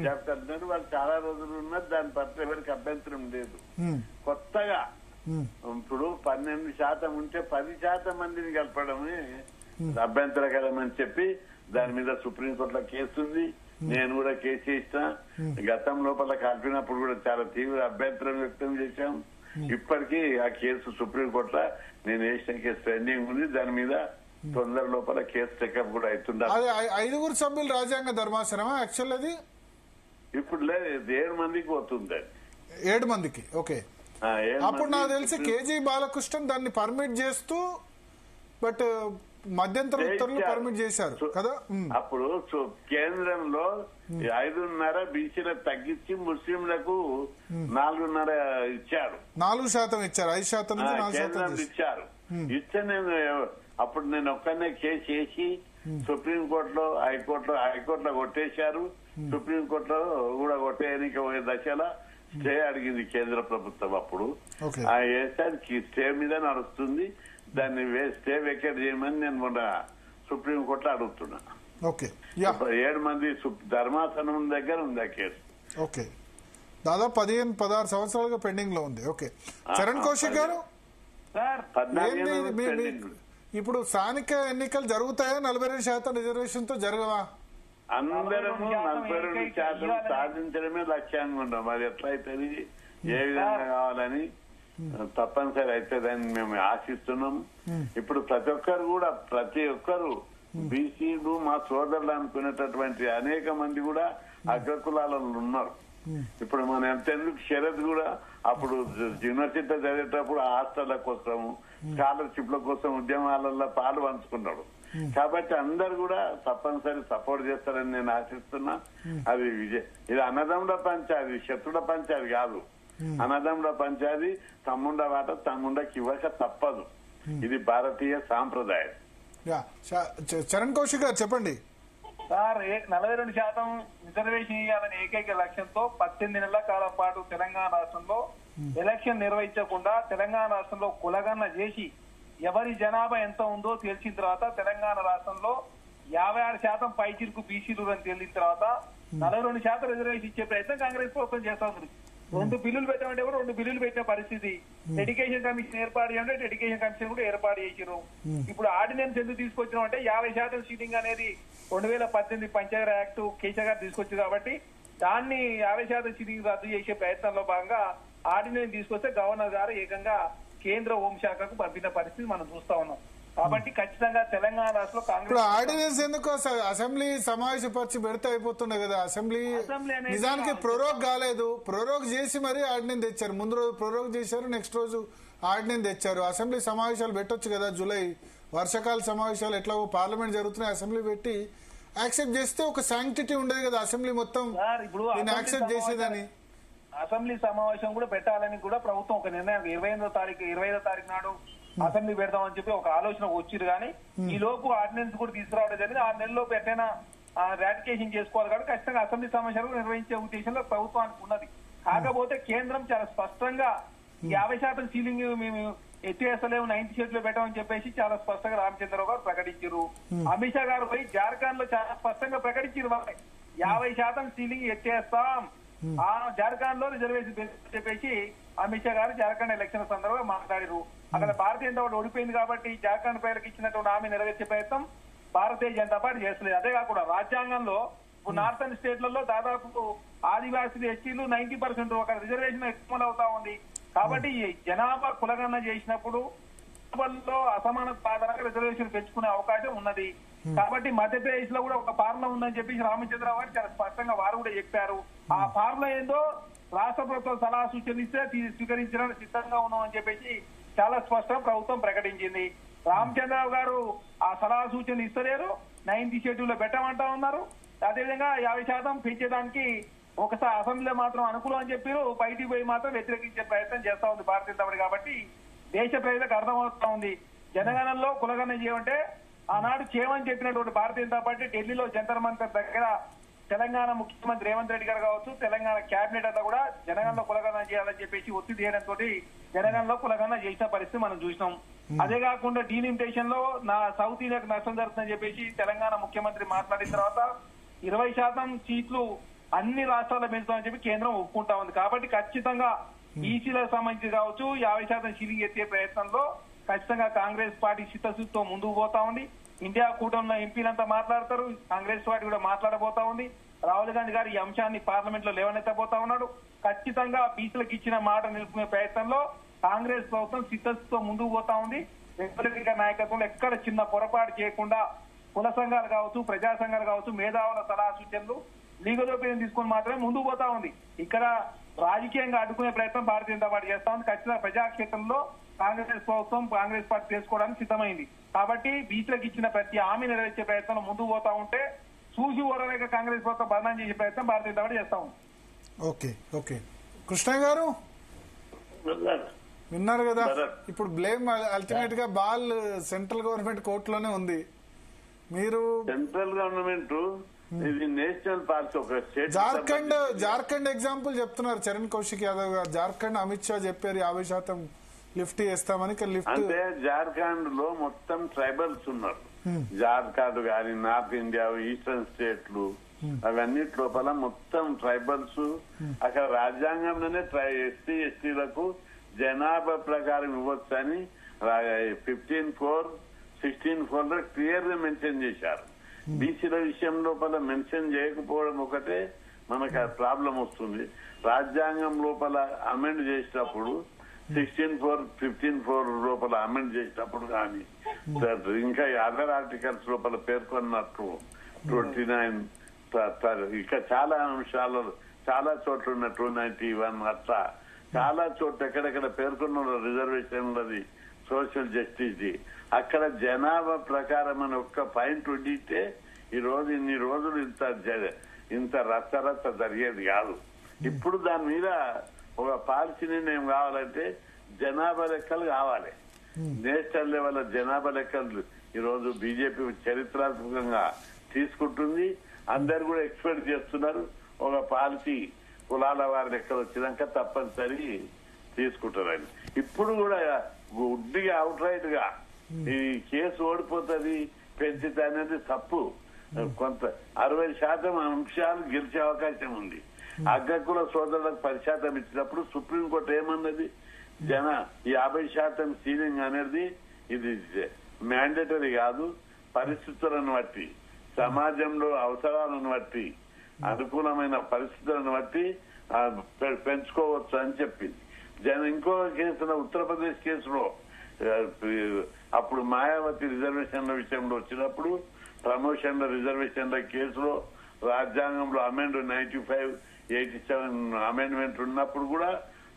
చెప్తారు. వాళ్ళు చాలా రోజులు ఉన్నారు. దాని పట్ల ఎవరికి అభ్యంతరం లేదు. కొత్తగా ఇప్పుడు 12% ఉంటే 10% మందిని కలపడమే అభ్యంతరకరమని చెప్పి దాని మీద సుప్రీంకోర్టులో కేసు ఉంది. నేను కూడా కేసు చేసిన. గతం లోపల కలిపినప్పుడు కూడా చాలా తీవ్ర అభ్యంతరం వ్యక్తం చేశాం. ఇప్పటికీ ఆ కేసు సుప్రీంకోర్టులో నేను వేసిన కేసు పెండింగ్ ఉంది. దాని మీద తొందర లోపల కేసు చెకప్ కూడా అవుతుండాలి. 5 సభ్యులు రాజ్యాంగ ధర్మాసనమా యాక్చువల్? అది ఇప్పుడు లేదు, 7 మందికి పోతుంది. 7 మందికి. ఓకే. అప్పుడు నాకు తెలిసి కేజీ బాలకృష్ణన్ దాన్ని పర్మిట్ చేస్తూ బట్ మధ్యంతర ఉత్తర్వులు పర్మిట్ చేశారు కదా. అప్పుడు కేంద్రంలో 5.5 బీసీలకు తగ్గించి ముస్లింలకు 4.5 ఇచ్చారు. 4% ఇచ్చారు. 5% నుంచి 4% ఇచ్చారు. ఇస్తే అప్పుడు నేను ఒక్కనే కేసు చేసి సుప్రీంకోర్టులో హైకోర్టులో కొట్టేశారు. సుప్రీంకోర్టులో కూడా కొట్టేయడానికి ఒక దశలో స్టే అడిగింది కేంద్ర ప్రభుత్వం. అప్పుడు ఆ వేసానికి స్టే మీద నడుస్తుంది. దాన్ని స్టే వెకేట్ చేయమని నేను మొన్న సుప్రీంకోర్టులో అడుగుతున్నా. 7 మంది ధర్మాసనం దగ్గర ఉంది ఆ కేసు. ఓకే. దాదాపు 15-16 సంవత్సరాలుగా పెండింగ్ లో ఉంది. ఓకే. చరణ్ కౌశిక్ గారు, ఇప్పుడు స్థానిక ఎన్నికలు జరుగుతాయా 42% రిజర్వేషన్ తో? జరగవా? అందరము 42% సాధించడమే లక్ష్యంగా ఉన్నాం. అది ఎట్లా అవుతుంది, ఏ విధంగా కావాలని తప్పనిసరి అవుతుందని మేము ఆశిస్తున్నాం. ఇప్పుడు ప్రతి ఒక్కరు బీసీలు మా సోదరులు అనుకునేటటువంటి అనేక మంది కూడా అగ్రకులాలలో ఉన్నారు. ఇప్పుడు మన ఎంతెందుకు శరత్ కూడా అప్పుడు యూనివర్సిటీ చదివేటప్పుడు హాస్టళ్ల కోసం, స్కాలర్షిప్ల కోసం ఉద్యమాలలో పాలు పంచుకున్నాడు. కాబట్టి అందరు కూడా తప్పనిసరి సపోర్ట్ చేస్తారని నేను ఆశిస్తున్నా. అది ఇది అన్నదమ్ముల పంచాయతీ, శత్రుల పంచాయతీ కాదు. అన్నదమ్ముల పంచాయతీ. తమ్ముండ వాట తమ్ముండకి ఇవ్వక తప్పదు. ఇది భారతీయ సాంప్రదాయం. చరణ్ కౌశిక్ గారు చెప్పండి సార్. 42% రిజర్వేషన్ ఇవ్వాలని ఏకైక లక్ష్యంతో 18 నెలల కాలం పాటు తెలంగాణ రాష్ట్రంలో ఎలక్షన్ నిర్వహించకుండా తెలంగాణ రాష్ట్రంలో కులగన్న చేసి ఎవరి జనాభా ఎంత ఉందో తెలిసిన తర్వాత తెలంగాణ రాష్ట్రంలో 56% పైచిరుకు బీసీలు అని తెలిసిన తర్వాత 42% రిజర్వేషన్ ఇచ్చే ప్రయత్నం కాంగ్రెస్ ప్రభుత్వం చేస్తా ఉంది. 2 బిల్లులు పెట్టామంటే కూడా 2 బిల్లులు పెట్టిన పరిస్థితి. ఎడ్యుకేషన్ కమిషన్ ఏర్పాటు చేయాలంటే ఎడ్యుకేషన్ కమిషన్ కూడా ఏర్పాటు చేసారు. ఇప్పుడు ఆర్డినెన్స్ ఎందుకు తీసుకొచ్చినాం అంటే 50% సీటింగ్ అనేది 2018 పంచాయతీ యాక్ట్ కేసీఆర్ గారు తీసుకొచ్చింది కాబట్టి దాన్ని 50% సీటింగ్ రద్దు చేసే ప్రయత్నంలో భాగంగా ఆర్డినెన్స్ తీసుకొస్తే గవర్నర్ గారు ఏకంగా కేంద్ర హోంశాఖకు పంపిన పరిస్థితి మనం చూస్తా ఉన్నాం. కాబట్టి ఖచ్చితంగా తెలంగాణ రాష్ట్రంలో ఇప్పుడు కాంగ్రెస్ ఆర్డినెన్స్ ఎందుకు అసెంబ్లీ సమావేశపరిచి పెడితే అయిపోతుండే కదా. అసెంబ్లీ అనేది నిజానికి ప్రొరోగ్ కాలేదు, ప్రొరోగ్ చేసి మరీ ఆర్డినెన్స్ తెచ్చారు. ముందు రోజు ప్రొరోగ్ చేశారు, నెక్స్ట్ రోజు ఆర్డినెన్స్ తెచ్చారు. అసెంబ్లీ సమావేశాలు పెట్టొచ్చు కదా, జూలై వర్షాకాల సమావేశాలు ఎట్లాగో పార్లమెంట్ జరుగుతున్నాయి, అసెంబ్లీ పెట్టి యాక్సెప్ట్ చేస్తే ఒక శాంక్టిటీ ఉండేది కదా అసెంబ్లీ మొత్తం ఇప్పుడు దీన్ని యాక్సెప్ట్ చేసేదని. అసెంబ్లీ సమావేశం కూడా పెట్టాలని కూడా ప్రభుత్వం ఒక నిర్ణయం 25వ తారీఖు నాడు అసెంబ్లీ పెడదామని చెప్పి ఒక ఆలోచన వచ్చిరు. కానీ ఈ లోపు ఆర్డినెన్స్ కూడా తీసుకురావడం జరిగింది. 6 నెలల్లోపు ఎట్లయినా రాటిఫికేషన్ చేసుకోవాలి కాబట్టి ఖచ్చితంగా అసెంబ్లీ సమావేశాలు నిర్వహించే ఉద్దేశంలో ప్రభుత్వానికి ఉన్నది. కాకపోతే కేంద్రం చాలా స్పష్టంగా 50% సీలింగ్ మేము ఎత్తివేస్తలేము, 90 సీట్లు పెట్టామని చెప్పేసి చాలా స్పష్టంగా రామచంద్రరావు గారు ప్రకటించారు. అమిత్ షా గారు పోయి జార్ఖండ్ లో చాలా స్పష్టంగా ప్రకటించారు, 50% సీలింగ్ ఎత్తేస్తాం, ఆ జార్ఖండ్ లో రిజర్వేషన్ చెప్పేసి అమిత్ షా గారు జార్ఖండ్ ఎలక్షన్ సందర్భంగా మాట్లాడారు. అక్కడ భారతీయ జనతా పార్టీ ఓడిపోయింది కాబట్టి జార్ఖండ్ ప్రజలకు ఇచ్చినటువంటి హామీ నెరవేర్చే ప్రయత్నం భారతీయ జనతా పార్టీ చేస్తలేదు. అదే కాకుండా రాజ్యాంగంలో నార్థన్ స్టేట్లలో దాదాపు ఆదివాసీలు ఎస్టీలు 90% ఒక రిజర్వేషన్ ఎక్కువ అవుతా ఉంది. కాబట్టి జనాభా కులగణన చేసినప్పుడు అసమానత ఆధారంగా రిజర్వేషన్ పెంచుకునే అవకాశం ఉన్నది. కాబట్టి మధ్యప్రదేశ్ లో కూడా ఒక ఫార్ములా ఉందని చెప్పేసి రామచంద్రరావు గారు చాలా స్పష్టంగా వారు కూడా చెప్పారు. ఆ ఫార్ములా ఏందో రాష్ట్ర ప్రభుత్వం సలహా సూచనలు ఇస్తే స్వీకరించడానికి సిద్ధంగా ఉన్నామని చెప్పేసి చాలా స్పష్టంగా ప్రభుత్వం ప్రకటించింది. రామచంద్రరావు గారు ఆ సలహా సూచనలు ఇస్తలేరు, 90 షెడ్యూల్లో పెట్టమంటా ఉన్నారు. అదేవిధంగా 50% పెంచేదానికి ఒకసారి అసెంబ్లీలో మాత్రం అనుకూలం అని చెప్పారు, బయటికి పోయి మాత్రం వ్యతిరేకించే ప్రయత్నం చేస్తా ఉంది భారతీయ జనతా పార్టీ. కాబట్టి దేశ ప్రజలకు అర్థమవుతా ఉంది జనగణనలో కులగణన చేయమంటే ఆనాడు చేయమని చెప్పినటువంటి భారతీయ జనతా పార్టీ ఢిల్లీలో జంతర్ మంతర్ దగ్గర తెలంగాణ ముఖ్యమంత్రి రేవంత్ రెడ్డి గారు కావచ్చు, తెలంగాణ కేబినెట్ అంతా కూడా జనగణనలో కులగణన చేయాలని చెప్పేసి ఒత్తిడి చేయడంతో జనగణనలో కులగణన చేసిన పరిస్థితి మనం చూసినాం. అదే కాకుండా డీలిమిటేషన్ లో సౌత్ ఇండియాకు నష్టం జరుగుతుందని చెప్పేసి తెలంగాణ ముఖ్యమంత్రి మాట్లాడిన తర్వాత 20% సీట్లు అన్ని రాష్ట్రాల్లో పెంచుతామని చెప్పి కేంద్రం ఒప్పుకుంటా ఉంది. కాబట్టి ఖచ్చితంగా బీసీలకు సంబంధించి కావచ్చు 50% సీలింగ్ ఎత్తే ప్రయత్నంలో ఖచ్చితంగా కాంగ్రెస్ పార్టీ చిత్తశుద్ధితో ముందుకు పోతా ఉంది. ఇండియా కూటమిలో ఎంపీలంతా మాట్లాడతారు, కాంగ్రెస్ పార్టీ కూడా మాట్లాడబోతా ఉంది. రాహుల్ గాంధీ గారు ఈ అంశాన్ని పార్లమెంట్ లో లేవనెత్తబోతా ఉన్నాడు. ఖచ్చితంగా బీసీలకు ఇచ్చిన మాట నిలుపుకునే ప్రయత్నంలో కాంగ్రెస్ ప్రభుత్వం చిత్తశుద్ధితో ముందుకు పోతా ఉంది. రిపబ్లికన్ నాయకత్వంలో ఎక్కడ చిన్న పొరపాటు చేయకుండా కుల సంఘాలు కావచ్చు, ప్రజా సంఘాలు కావచ్చు, మేధావుల సలహా సూచనలు, లీగల్ ఒపీనియన్ తీసుకొని మాత్రమే ముందుకు పోతా ఉంది. ఇక్కడ రాజకీయంగా అడ్డుకునే ప్రయత్నం భారతీయ జనతా పార్టీ చేస్తా ఉంది. ఖచ్చితంగా ప్రజాక్షేత్రంలో కాంగ్రెస్ ప్రభుత్వం కాంగ్రెస్ పార్టీ చేసుకోవడానికి సిద్ధమైంది. కాబట్టి బీసీలకు ఇచ్చిన ప్రతి హామీ నెరవేర్చే ప్రయత్నం ముందుకు పోతా ఉంటే చూసి ఓరలేక కాంగ్రెస్ ప్రభుత్వం బదనాం చేసే ప్రయత్నం భారతీయ జనతా పార్టీ చేస్తా ఉంది. ఓకే ఓకే కృష్ణ గారు విన్నారు కదా, ఇప్పుడు బ్లేమ్ అల్టిమేట్ గా బాల్ సెంట్రల్ గవర్నమెంట్ కోర్టులోనే ఉంది. మీరు సెంట్రల్ గవర్నమెంట్ ఇది నేషనల్ పార్టీ ఒక స్టేట్ జార్ఖండ్ ఎగ్జాంపుల్ చెప్తున్నారు చరణ్ కౌశిక్ యాదవ్ గారు. జార్ఖండ్ అమిత్ షా చెప్పారు 50% లిఫ్ట్ చేస్తామని. అంటే జార్ఖండ్ లో మొత్తం ట్రైబల్స్ ఉన్నారు. జార్ఖండ్ గాని నార్త్ ఇండియా ఈస్టర్న్ స్టేట్లు అవన్నిటి లోపల మొత్తం ట్రైబల్స్. అక్కడ రాజ్యాంగంలోనే ఎస్టీలకు జనాభా ప్రకారం ఇవ్వచ్చు అని 15(4), 16(4) లో క్లియర్ గా మెన్షన్ చేశారు. బీసీల విషయం లోపల మెన్షన్ చేయకపోవడం ఒకటే మనకు ప్రాబ్లం వస్తుంది. రాజ్యాంగం లోపల అమెండ్ చేసినప్పుడు 16(4), 15(4) లోపల అమెండ్ చేసినప్పుడు కానీ ఇంకా అదర్ ఆర్టికల్స్ లోపల పేర్కొన్నట్టు 29 ఇంకా చాలా అంశాలు చాలా చోట్ల ఉన్న 291 అట్లా చాలా చోట్ల ఎక్కడెక్కడ పేర్కొన్న రిజర్వేషన్ ఉన్నది, సోషల్ జస్టిస్. అక్కడ జనాభా ప్రకారం అని ఒక్క పాయింట్ ఉండితే ఈ రోజు ఇన్ని రోజులు ఇంత రచ్చరచ్చ జరిగేది కాదు. ఇప్పుడు దాని మీద ఒక పాలసీ నిర్ణయం కావాలంటే జనాభా లెక్కలు కావాలి. నేషనల్ లెవెల్ జనాభా లెక్కలు ఈ రోజు బీజేపీ చరిత్రాత్మకంగా తీసుకుంటుంది. అందరు కూడా ఎక్స్పెక్ట్ చేస్తున్నారు ఒక పాలసీ కులాల వారి లెక్కలు వచ్చినాక తప్పనిసరి తీసుకుంటారని. ఇప్పుడు కూడా గుడ్డిగా అవుట్ రైట్ గా ఈ కేసు ఓడిపోతుంది పెంచితే అనేది తప్పు. కొంత 60% అంశాలు గెలిచే అవకాశం ఉంది. అగ్రకుల సోదరులకు 10% ఇచ్చినప్పుడు సుప్రీంకోర్టు ఏమన్నది, ఈ 50% సీలింగ్ అనేది ఇది మ్యాండేటరీ కాదు, పరిస్థితులను బట్టి సమాజంలో అవసరాలను బట్టి అనుకూలమైన పరిస్థితులను బట్టి పెంచుకోవచ్చు అని చెప్పింది. ఇంకో కేసులో ఉత్తరప్రదేశ్ కేసులో అప్పుడు మాయావతి రిజర్వేషన్ల విషయంలో వచ్చినప్పుడు ప్రమోషన్ల రిజర్వేషన్ల కేసులో రాజ్యాంగంలో అమెండ్ 95, 87 అమెండ్మెంట్ ఉన్నప్పుడు కూడా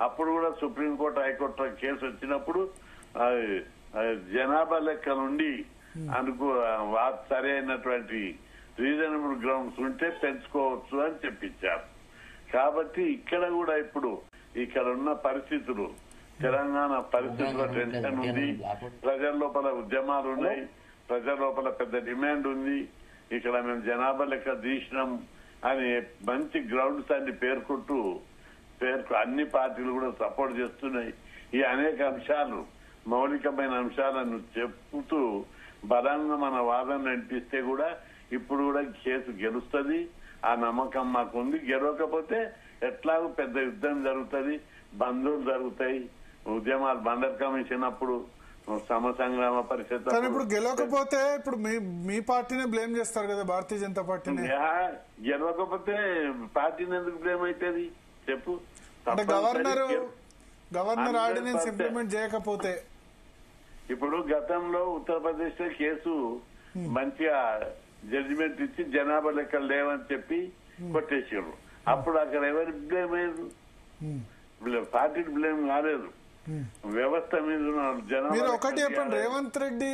అప్పుడు కూడా సుప్రీంకోర్టు హైకోర్టు కేసు వచ్చినప్పుడు జనాభా లెక్క నుండి సరైనటువంటి రీజనబుల్ గ్రౌండ్స్ ఉంటే పెంచుకోవచ్చు అని చెప్పించారు. కాబట్టి ఇక్కడ కూడా ఇప్పుడు ఇక్కడ ఉన్న పరిస్థితులు తెలంగాణ పరిస్థితుల్లో టెన్షన్ ఉంది, ప్రజల లోపల ఉద్యమాలు ఉన్నాయి, ప్రజల లోపల పెద్ద డిమాండ్ ఉంది. ఇక్కడ మేము జనాభా లెక్క తీసినాం అని మంచి గ్రౌండ్స్ అన్ని పేర్కొంటూ అన్ని పార్టీలు కూడా సపోర్ట్ చేస్తున్నాయి. ఈ అనేక అంశాలు మౌలికమైన అంశాలను చెప్తూ బలంగా మన వాదన నడిపిస్తే కూడా ఇప్పుడు కూడా కేసు గెలుస్తుంది. ఆ నమ్మకం మాకుంది. గెలవకపోతే ఎట్లాగో పెద్ద యుద్ధం జరుగుతుంది, బంధువులు జరుగుతాయి, ఉద్యమాలు బండర్ కమిషన్ అప్పుడు సమసంగ్రామ పరిషత్. ఇప్పుడు గెలవకపోతే ఇప్పుడు మీ పార్టీనే బ్లేమ్ చేస్తారు కదా, భారతీయ జనతా పార్టీని. గెలవకపోతే పార్టీని ఎందుకు బ్లేమ్ అవుతుంది చెప్పు? అంటే గవర్నర్ ఆర్డినెన్స్ ఇంప్లిమెంట్ చేయకపోతే ఇప్పుడు గతంలో ఉత్తరప్రదేశ్ లో కేసు మంచిగా జడ్జిమెంట్ ఇచ్చి జనాభా లెక్కలు లేవని చెప్పి కొట్టేసారు. అప్పుడు అక్కడ ఎవరి బ్లేమ్ అయ్యేది? పార్టీ బ్లేమ్ కాలేదు, వ్యవస్థ మీద జనాభా. మీరు ఒకటి చెప్పండి, రేవంత్ రెడ్డి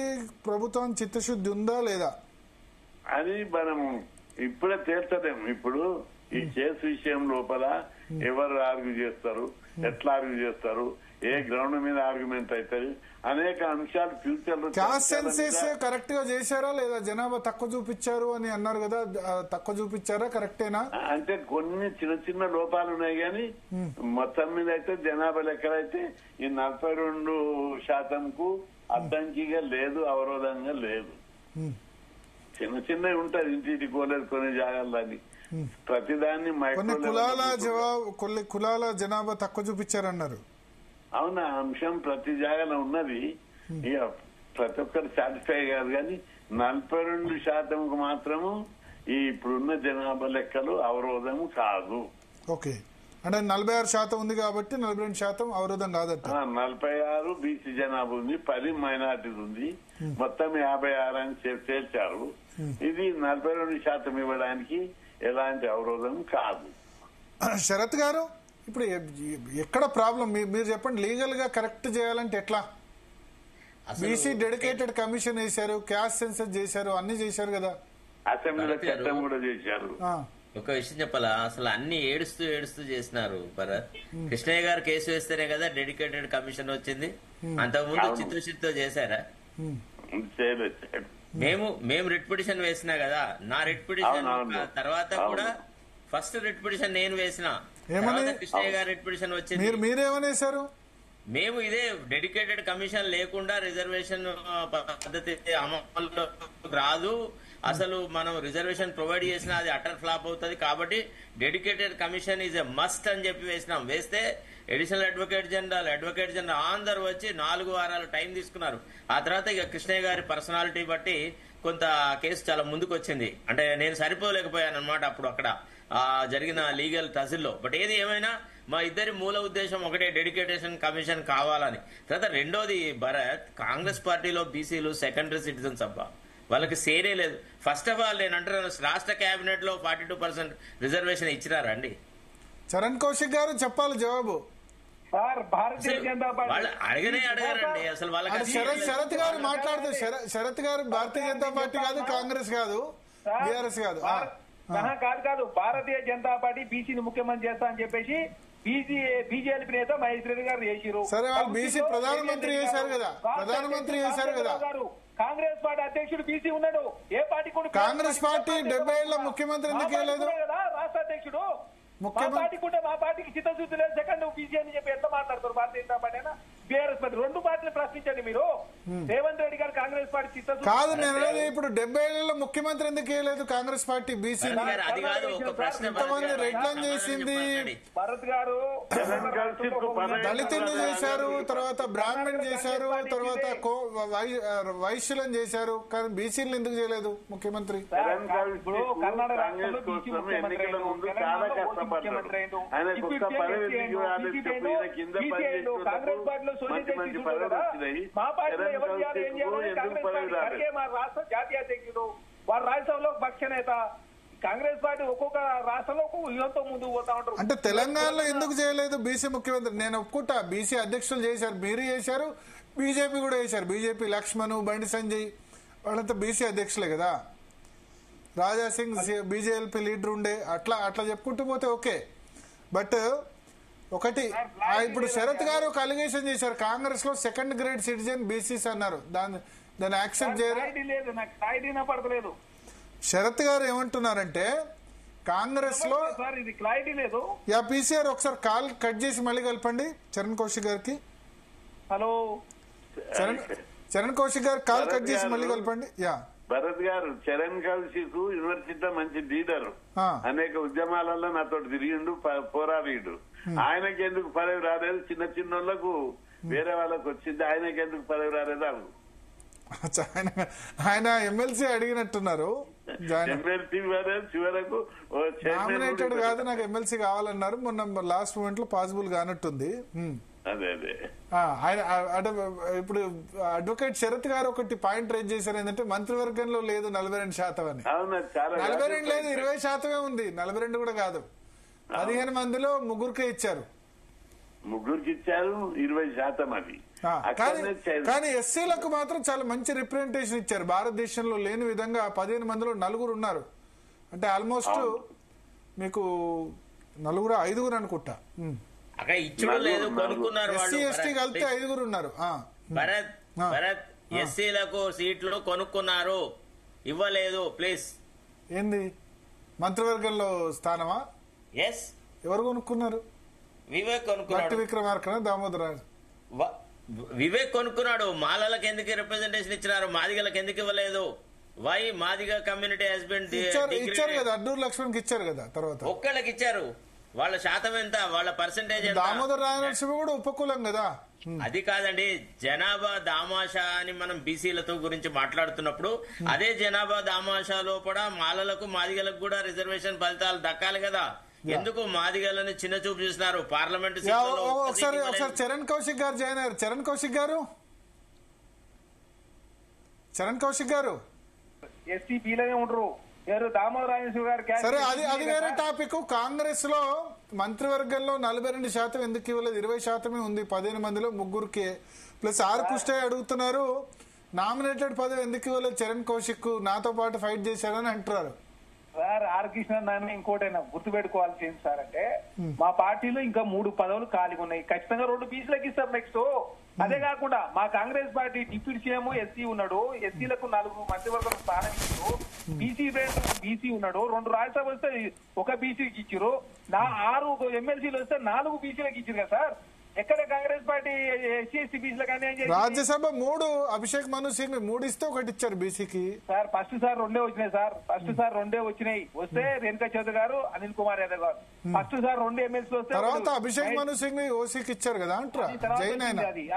ప్రభుత్వం చిత్తశుద్ధి ఉందా లేదా అని మనం ఇప్పుడే తేల్చలేము. ఇప్పుడు ఈ కేసు విషయం లోపల ఎవరు ఆర్గ్యూ చేస్తారు, ఎట్లా ఆర్గ్యూ చేస్తారు, ఏ గ్రౌండ్ మీద ఆర్గ్యుమెంట్ అవుతుంది, అనేక అంశాలు ఫ్యూచర్ లో. క్యాస్ట్ సెన్సెస్ కరెక్ట్ గా చేశారా లేదా? జనాభా తక్కువ చూపించారు అని అన్నారు కదా, తక్కువ చూపించారా? కరెక్టేనా? అంటే కొన్ని చిన్న చిన్న లోపాలు ఉన్నాయి కానీ మొత్తం మీద అయితే జనాభా లెక్కలైతే ఈ 42% అడ్డంకిగా లేదు, అవరోధంగా లేదు. చిన్న చిన్నవి ఉంటాయి, ఇంటికి కోలేదు కొన్ని జాగాలని, ప్రతిదాన్ని కొన్ని కులాల జనాభా తక్కువ చూపించారన్నారు. అవునా, అంశం ప్రతి జాగాలో ఉన్నది. ఇక ప్రతి ఒక్కరు సాటిస్ఫై కాదు కానీ 42% మాత్రము ఈ ఇప్పుడున్న జనాభా లెక్కలు అవరోధం కాదు. ఓకే, అంటే 46% ఉంది కాబట్టి 42% అవరోధం కాదట. 46 బీసీ జనాభా ఉంది, 10 మైనార్టీలు ఉంది, మొత్తం 56 అని తేల్చారు. ఇది 42% ఇవ్వడానికి ఎలాంటి అవరోధం కాదు. శరత్ గారు, ఇప్పుడు ఎక్కడ ప్రాబ్లం మీరు చెప్పండి. లీగల్ గా కరెక్ట్ చేయాలంటే ఎట్లా? బీసీ డెడికేటెడ్ కమిషన్ వేశారు, క్యాస్ట్ సెన్సస్ చేశారు, అన్ని చేశారు కదా, అసెంబ్లీలో చట్టం కూడా చేశారు. ఒక విషయం చెప్పాలా, అసలు అన్ని ఏడుస్తూ చేసినారు భరత్. కృష్ణయ్య గారు కేసు వేస్తేనే కదా డెడికేటెడ్ కమిషన్ వచ్చింది. అంతకుముందు చిత్తశుద్ధితో చేశారా? మేము రిట్ పిటిషన్ వేసినా కదా, నా రిట్ పిటిషన్ తర్వాత కూడా ఫస్ట్ రిట్ పిటిషన్ నేను వేసిన, కృష్ణయ్య గారు రిట్ పిటిషన్ వచ్చింది. మీరేమనేసారు? మేము ఇదే డెడికేటెడ్ కమిషన్ లేకుండా రిజర్వేషన్ పద్ధతి అమల్లో రాదు, అసలు మనం రిజర్వేషన్ ప్రొవైడ్ చేసినా అది అటర్ ఫ్లాప్ అవుతుంది, కాబట్టి dedicated commission is a must అని చెప్పి వేసినాం. వేస్తే అడిషనల్ అడ్వకేట్ జనరల్ అందరు వచ్చి 4 వారాలు టైం తీసుకున్నారు. ఆ తర్వాత ఇక కృష్ణయ్య గారి పర్సనాలిటీ బట్టి కొంత కేసు చాలా ముందుకు వచ్చింది. అంటే నేను సరిపోలేకపోయాను అనమాట అప్పుడు అక్కడ జరిగిన లీగల్ టజిల్లో. బట్ ఏది ఏమైనా మా ఇద్దరి మూల ఉద్దేశం ఒకటే, డెడికేటేషన్ కమిషన్ కావాలని. తర్వాత రెండోది భరత్, కాంగ్రెస్ పార్టీలో బీసీలు సెకండరీ సిటిజన్స్ అబ్బా, వాళ్ళకి సేరే లేదు. ఫస్ట్ ఆఫ్ ఆల్ నేను అంటున్నాను, రాష్ట్ర కేబినెట్ లో 42% రిజర్వేషన్ ఇచ్చినారండి. చరణ్ కౌశిక్ గారు చెప్పాలి జవాబు. వాళ్ళు అడగరండి అసలు వాళ్ళకి. శరత్ గారు మాట్లాడితే, శరత్ గారు భారతీయ జనతా పార్టీ కాదు, కాంగ్రెస్ కాదు, బీఆర్ఎస్ కాదు. కాదు, భారతీయ జనతా పార్టీ బీసీని ముఖ్యమంత్రి చేస్తా అని చెప్పేసి బీజేపీ నేత మహేష్ రెడ్డి గారు చేసిరు. సరే, వాళ్ళు బీసీ ప్రధానమంత్రి చేశారు కదా, కాంగ్రెస్ పార్టీ అధ్యక్షుడు బీసీ ఉన్నాడు. ఏ పార్టీ కూడా కాంగ్రెస్ పార్టీ 70 ఏళ్ల ముఖ్యమంత్రి ఎందుకు వేయలేదు? రాష్ట్ర అధ్యక్షుడు మా పార్టీకి చిత్తశుద్ధి లేదు, సెకండ్ బీసీ అని చెప్పి ఎంత మాట్లాడతారు? భారతీయ జనతా పార్టీ అయినా బీఆర్ఎస్ పార్టీ, రెండు పార్టీలు ప్రశ్నించండి మీరు. రేవంత్ రెడ్డి గారు కాంగ్రెస్ పార్టీ చిత్తశుద్ధి కాదు. నేను ఇప్పుడు 70 ఏళ్లలో ముఖ్యమంత్రి ఎందుకు వేయలేదు కాంగ్రెస్ పార్టీ? బీసీ ఇంతమంది రెడ్లను చేసింది, భరత్ గారు దళితులను చేశారు, తర్వాత బ్రాహ్మణ్ చేశారు, తర్వాత వైశ్యులను చేశారు, కానీ బీసీలు ఎందుకు చేయలేదు ముఖ్యమంత్రి? ఇప్పుడు కర్ణాటక రాష్ట్రంలో బీసీ ముఖ్యమంత్రి కాంగ్రెస్ పార్టీలో సోషల్ మా పార్టీలో ఎవరు చేయాలి ఏం చేయాలని కాంగ్రెస్ పార్టీ ఖర్గే మా రాష్ట్ర జాతీయ అధ్యక్షుడు, వారు రాజ్యసభలో పక్ష నేత. కాంగ్రెస్ పార్టీ ఒక్కొక్క రాష్ట్రంలో ఒక్కొక్క వ్యూహంతో ముందుకు పోతా ఉంటారు. అంటే తెలంగాణలో ఎందుకు చేయలేదు బీసీ ముఖ్యమంత్రి? నేను ఒప్పుకుంటా, బీసీ అధ్యక్షులు చేశారు, మీరు చేశారు, బీజేపీ కూడా చేశారు. బీజేపీ లక్ష్మణ్, బండి సంజయ్ వాళ్ళంతా బీసీ అధ్యక్షులే కదా. రాజా సింగ్ బీజేపీ లీడర్ ఉండే. అట్లా చెప్పుకుంటూ పోతే ఓకే. బట్ ఒకటి, ఇప్పుడు శరత్ గారు ఒక అలిగేషన్ చేశారు, కాంగ్రెస్ లో సెకండ్ గ్రేడ్ సిటిజన్ బీసీస్ అన్నారు. దాన్ని యాక్సెప్ట్ చేయలేదు. శరత్ గారు ఏమంటున్నారంటే కాంగ్రెస్ లో పీసీఆర్ ఒకసారి కాల్ కట్ చేసి మళ్ళీ కలపండి చరణ్ కౌశిక్ గారికి. హలో చరణ్ కౌశిక్ గారు కాల్ కట్ చేసి మళ్ళీ కలపండి. భరత్ గారు, చరణ్ కౌశిక్ యూనివర్సిటీలో మంచి లీడర్, అనేక ఉద్యమాలలో నాతో తిరిగిండు, పోరాడు. ఆయనకి ఎందుకు పదవి రాలేదు? చిన్న చిన్నోళ్లకు వేరే వాళ్ళకు వచ్చింది, ఆయనకి ఎందుకు పదవి రాలేదు? ఆయన ఎమ్మెల్సీ అడిగినట్టున్నారు. చివరకు నామినేటెడ్ కాదు, నాకు ఎమ్మెల్సీ కావాలన్నారు. మొన్న లాస్ట్ మూమెంట్ లో పాసిబుల్ కానట్టుంది. ఆయన ఇప్పుడు అడ్వకేట్ శరత్ గారు ఒకటి పాయింట్ రేజ్ చేశారు, ఏంటంటే మంత్రివర్గంలో లేదు 42% అని. 42 లేదు, 20% ఉంది. 42 కూడా కాదు, 15 మందిలో ముగ్గురికే ఇచ్చారు. 20% అది. కానీ ఎస్సీలకు మాత్రం చాలా మంచి రిప్రజెంటేషన్ ఇచ్చారు. భారతదేశంలో లేని విధంగా 15 మందిలో 4 ఉన్నారు. అంటే ఆల్మోస్ట్ మీకు 4 5 అనుకుంటా. ఎస్సీ ఎస్టీ కలిపితే 5 ఉన్నారు. భరత్, ఎస్సీలకు సీట్లు కొనుక్కున్నారు, ఇవ్వలేదు. ప్లీజ్, ఏంది మంత్రివర్గంలో స్థానమా? ఎస్. ఎవరు కొనుక్కున్నారు? వివేక్ కొనుక్కున్నాడు. విక్రమార్కన, దామోదర వివేక్ కొనుక్కున్నాడు. మాలలకు ఎందుకు రిప్రజెంటేషన్ ఇచ్చినారు, మాదిగలకు ఎందుకు ఇవ్వలేదు? వై మాదిగ కమ్యూనిటీ హస్బెండ్ ఇచ్చారు కదా, అడ్డూరు లక్ష్మణ్కి ఇచ్చారు కదా. తర్వాత ఒక్కళ్ళకి ఇచ్చారు. వాళ్ళ శాతం ఎంత, వాళ్ళ పర్సెంటేజ్ ఎంత? దామోదర రాయనరసింహ కూడా ఉపకులం కదా. అది కాదండి, జనాభా దామాషా అని మనం బీసీలతో గురించి మాట్లాడుతున్నప్పుడు అదే జనాభా దామాషా లోపల మాలలకు మాదిగలకు కూడా రిజర్వేషన్ ఫలితాలు దక్కాలి కదా. ఎందుకు మాదిగలని చిన్న చూపు చూసినారు? పార్లమెంట్ ఒకసారి చరణ్ కౌశిక్ గారు జాయిన్ అయ్యారు. చరణ్ కౌశిక్ గారు ఎస్సీ బీలనే ఉండరు. సరే, అది వేరే టాపిక్. కాంగ్రెస్ లో మంత్రివర్గంలో 42% ఎందుకు ఇవ్వలేదు? 20% ఉంది. 15 మందిలో ముగ్గురికి ప్లస్ 6 కుష్టే అడుగుతున్నారు. నామినేటెడ్ పదవి ఎందుకు ఇవ్వలేదు చరణ్ కౌశిక్? నాతో పాటు ఫైట్ చేశాడని అంటున్నారు. సార్, ఆర్ కృష్ణ దాన్ని ఇంకోటైనా గుర్తుపెట్టుకోవాల్సి ఏంటి సార్ అంటే, మా పార్టీలో ఇంకా 3 పదవులు ఖాళీగా ఉన్నాయి. ఖచ్చితంగా 2 బీసీలకు ఇస్తారు నెక్స్ట్. అదే కాకుండా మా Congress party deputy CM SC ఉన్నాడు, ఎస్సీలకు 4 మంత్రివర్గం స్థానం ఇచ్చారు. బీసీ ఉన్నాడు, 2 రాజ్యసభ వస్తే 1 బీసీకి ఇచ్చారు. 6 ఎమ్మెల్సీలు వస్తే 4 బీసీలకు ఇచ్చారు కదా సార్. ఎక్కడ కాంగ్రెస్ పార్టీ ఎస్సీ ఎస్టీ బీసీలకు అన్యాయం చేసింది? రాజ్యసభ 3 అభిషేక్ మను సింగ్ 3 ఇస్తే 1 ఇచ్చారు బీసీకి. సార్ ఫస్ట్ సార్ 2 వచ్చినాయి సార్. వస్తే రేణుకా చౌదరి గారు, అనిల్ కుమార్ యాదవ్ గారు. ఫస్ట్ సార్ 2 ఎమ్మెల్సీలు వస్తే తర్వాత అభిషేక్ మను సింగ్ ఓసీకి ఇచ్చారు కదా అంటారా?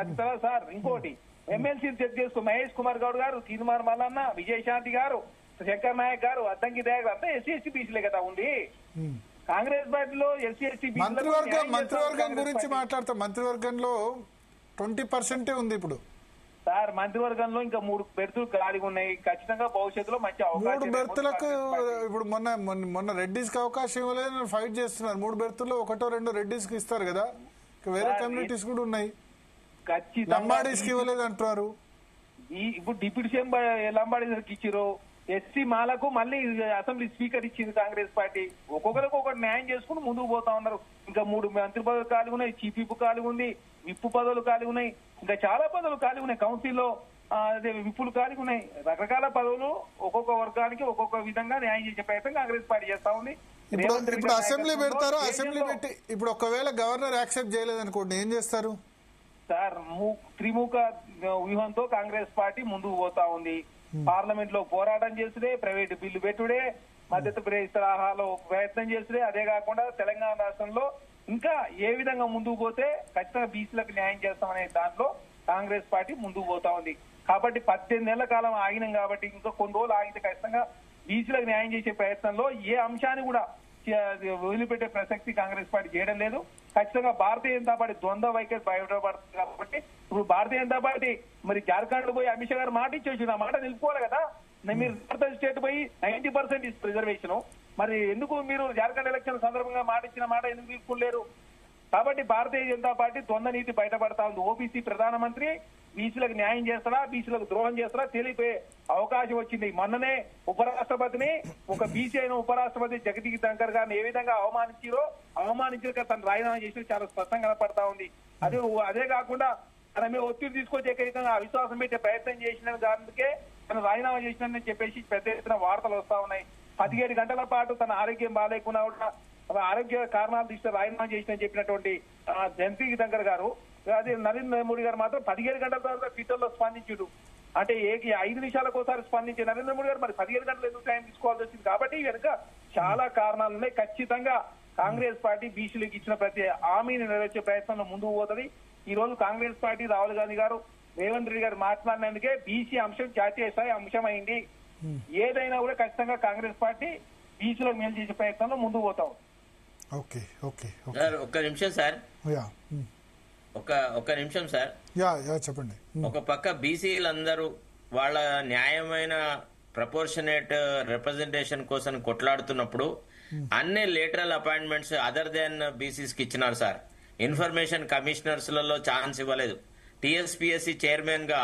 అది తర్వాత సార్ ఇంకోటి ఎమ్మెల్సీలు చెక్ చేసుకో. మహేష్ కుమార్ గౌడ్ గారు, తీర్మార్ మల్లన్న, విజయశాంతి గారు, శంకర్ నాయక్ గారు, అద్దంకి దయాకర్ అంతా ఎస్సీ ఎస్టీ బీసీలే కదా ఉంది. కాంగ్రెస్ పార్టీలో ఎస్సీ ఎస్టీ మంత్రివర్గం గురించి మాట్లాడతాం. మంత్రివర్గంలో 20% ఉంది ఇప్పుడు సార్. మంత్రివర్గంలో ఇంకా 3 బెర్తులు ఖాళీగా ఉన్నాయి. ఖచ్చితంగా భవిష్యత్తులో మంచి అవకాశం. 3 బెర్తులకు ఇప్పుడు మొన్న రెడ్డిస్ కి అవకాశం ఇవ్వలేదు, ఫైట్ చేస్తున్నారు. 3 బెర్తుల్లో 1-2 రెడ్డిస్ కి ఇస్తారు కదా. వేరే కమ్యూనిటీస్ కూడా ఉన్నాయి. లంబాడీస్ కి ఇవ్వలేదు అంటారు. ఇప్పుడు డిప్యూటీ సీఎం లంబాడీస్ ఇచ్చిరు. ఎస్సీ మాలకు మళ్ళీ అసెంబ్లీ స్పీకర్ ఇచ్చింది కాంగ్రెస్ పార్టీ. ఒక్కొక్కరికి ఒకటి న్యాయం చేసుకుని ముందుకు పోతా ఉన్నారు. ఇంకా 3 మంత్రి పదవులు ఖాళీ ఉన్నాయి, చీఫ్ విప్ ఖాళీ ఉంది, విప్పు పదవులు ఖాళీ ఉన్నాయి, ఇంకా చాలా పదవులు ఖాళీ ఉన్నాయి. కౌన్సిల్లో అదే విప్పులు ఖాళీ ఉన్నాయి. రకరకాల పదవులు ఒక్కొక్క వర్గానికి ఒక్కొక్క విధంగా న్యాయం చేసే ప్రయత్నం కాంగ్రెస్ పార్టీ చేస్తా ఉంది. ఇప్పుడు అసెంబ్లీ పెడతారు. అసెంబ్లీ పెట్టి ఇప్పుడు ఒకవేళ గవర్నర్ యాక్సెప్ట్ చేయలేదనుకోండి, ఏం చేస్తారు సార్? త్రిముఖ వ్యూహంతో కాంగ్రెస్ పార్టీ ముందుకు పోతా ఉంది. పార్లమెంట్ లో పోరాటం చేసుడే, ప్రైవేటు బిల్లు పెట్టుడే, మద్దతు తరహాలో ప్రయత్నం చేసుడే. అదే కాకుండా తెలంగాణ రాష్ట్రంలో ఇంకా ఏ విధంగా ముందుకు పోతే ఖచ్చితంగా బీసీలకు న్యాయం చేస్తామనే దాంట్లో కాంగ్రెస్ పార్టీ ముందుకు పోతా ఉంది. కాబట్టి 18 నెలల కాలం ఆగినాం కాబట్టి ఇంకా కొన్ని రోజులు ఆగితే ఖచ్చితంగా బీసీలకు న్యాయం చేసే ప్రయత్నంలో ఏ అంశాన్ని కూడా వదిలిపెట్టే ప్రసక్తి కాంగ్రెస్ పార్టీ చేయడం లేదు. ఖచ్చితంగా భారతీయ జనతా పార్టీ ద్వంద్వ వైఖరి బయటపడుతుంది కాబట్టి ఇప్పుడు భారతీయ జనతా పార్టీ మరి జార్ఖండ్ పోయి అమిత్ షా గారు మాట ఇచ్చేసి ఆ మాట నిలుపుకోవాలి కదా. మీరు నార్త్ స్టేట్ పోయి 90% ఇస్తారు రిజర్వేషన్, మరి ఎందుకు మీరు జార్ఖండ్ ఎలక్షన్ సందర్భంగా మాట ఇచ్చిన మాట ఎందుకు తీసుకోలేరు? కాబట్టి భారతీయ జనతా పార్టీ ద్వంద్వ నీతి బయటపడతా ఉంది. ఓబీసీ ప్రధానమంత్రి బీసీలకు న్యాయం చేస్తారా, బీసీలకు ద్రోహం చేస్తారా తెలియపోయే అవకాశం వచ్చింది. మొన్ననే ఉపరాష్ట్రపతిని, ఒక బీసీ అయిన ఉపరాష్ట్రపతి జగదీప్ ధన్కర్ గారిని ఏ విధంగా అవమానించాక తను రాజీనామా చేసి చాలా స్పష్టంగా కనపడతా ఉంది. అదే కాకుండా తన మీద ఒత్తిడి తీసుకొచ్చి ఏకైకంగా అవిశ్వాసం పెట్టే ప్రయత్నం చేసిన దానికే తను రాజీనామా చేసినని చెప్పేసి పెద్ద ఎత్తున వార్తలు వస్తా ఉన్నాయి. 17 గంటల పాటు తన ఆరోగ్యం బాగాలేకుండా కూడా ఆరోగ్య కారణాల దృష్ట్యా రాజీనామా చేసిన చెప్పినటువంటి జగదీప్ ధన్కర్ గారు, అదే నరేంద్ర మోడీ గారు మాత్రం 17 గంటల తర్వాత ట్విట్టర్ లో స్పందించుడు. అంటే 5 నిమిషాలకు ఒకసారి స్పందించే నరేంద్ర మోడీ గారు మరి 17 గంటలు ఎందుకు టైం తీసుకోవాల్సి వచ్చింది? కాబట్టి వెనుక చాలా కారణాలు ఉన్నాయి. ఖచ్చితంగా కాంగ్రెస్ పార్టీ బీసీలకు ఇచ్చిన ప్రతి హామీని నెరవేర్చే ప్రయత్నంలో ముందుకు పోతుంది. ఈ రోజు కాంగ్రెస్ పార్టీ రాహుల్ గాంధీ గారు, రేవంత్ రెడ్డి గారు మాట్లాడినందుకే బీసీ అంశం జాతీయ స్థాయి అంశం అయింది. ఏదైనా కూడా ఖచ్చితంగా కాంగ్రెస్ పార్టీ బీసీలకు మేలు చేసే ప్రయత్నంలో ముందుకు పోతాం. ఒక్క నిమిషం సార్, ఒక్క నిమిషం సార్. చెప్పండి. ఒక పక్క బీసీలందరూ వాళ్ళ న్యాయమైన ప్రపోర్షనేట్ రిప్రజెంటేషన్ కోసం కొట్లాడుతున్నప్పుడు అన్ని lateral appointments other than BCs కి ఇచ్చినారు సార్. ఇన్ఫర్మేషన్ కమిషనర్స్ లలో ఛాన్స్ ఇవ్వలేదు. టీఎస్పీఎస్సీ చైర్మన్ గా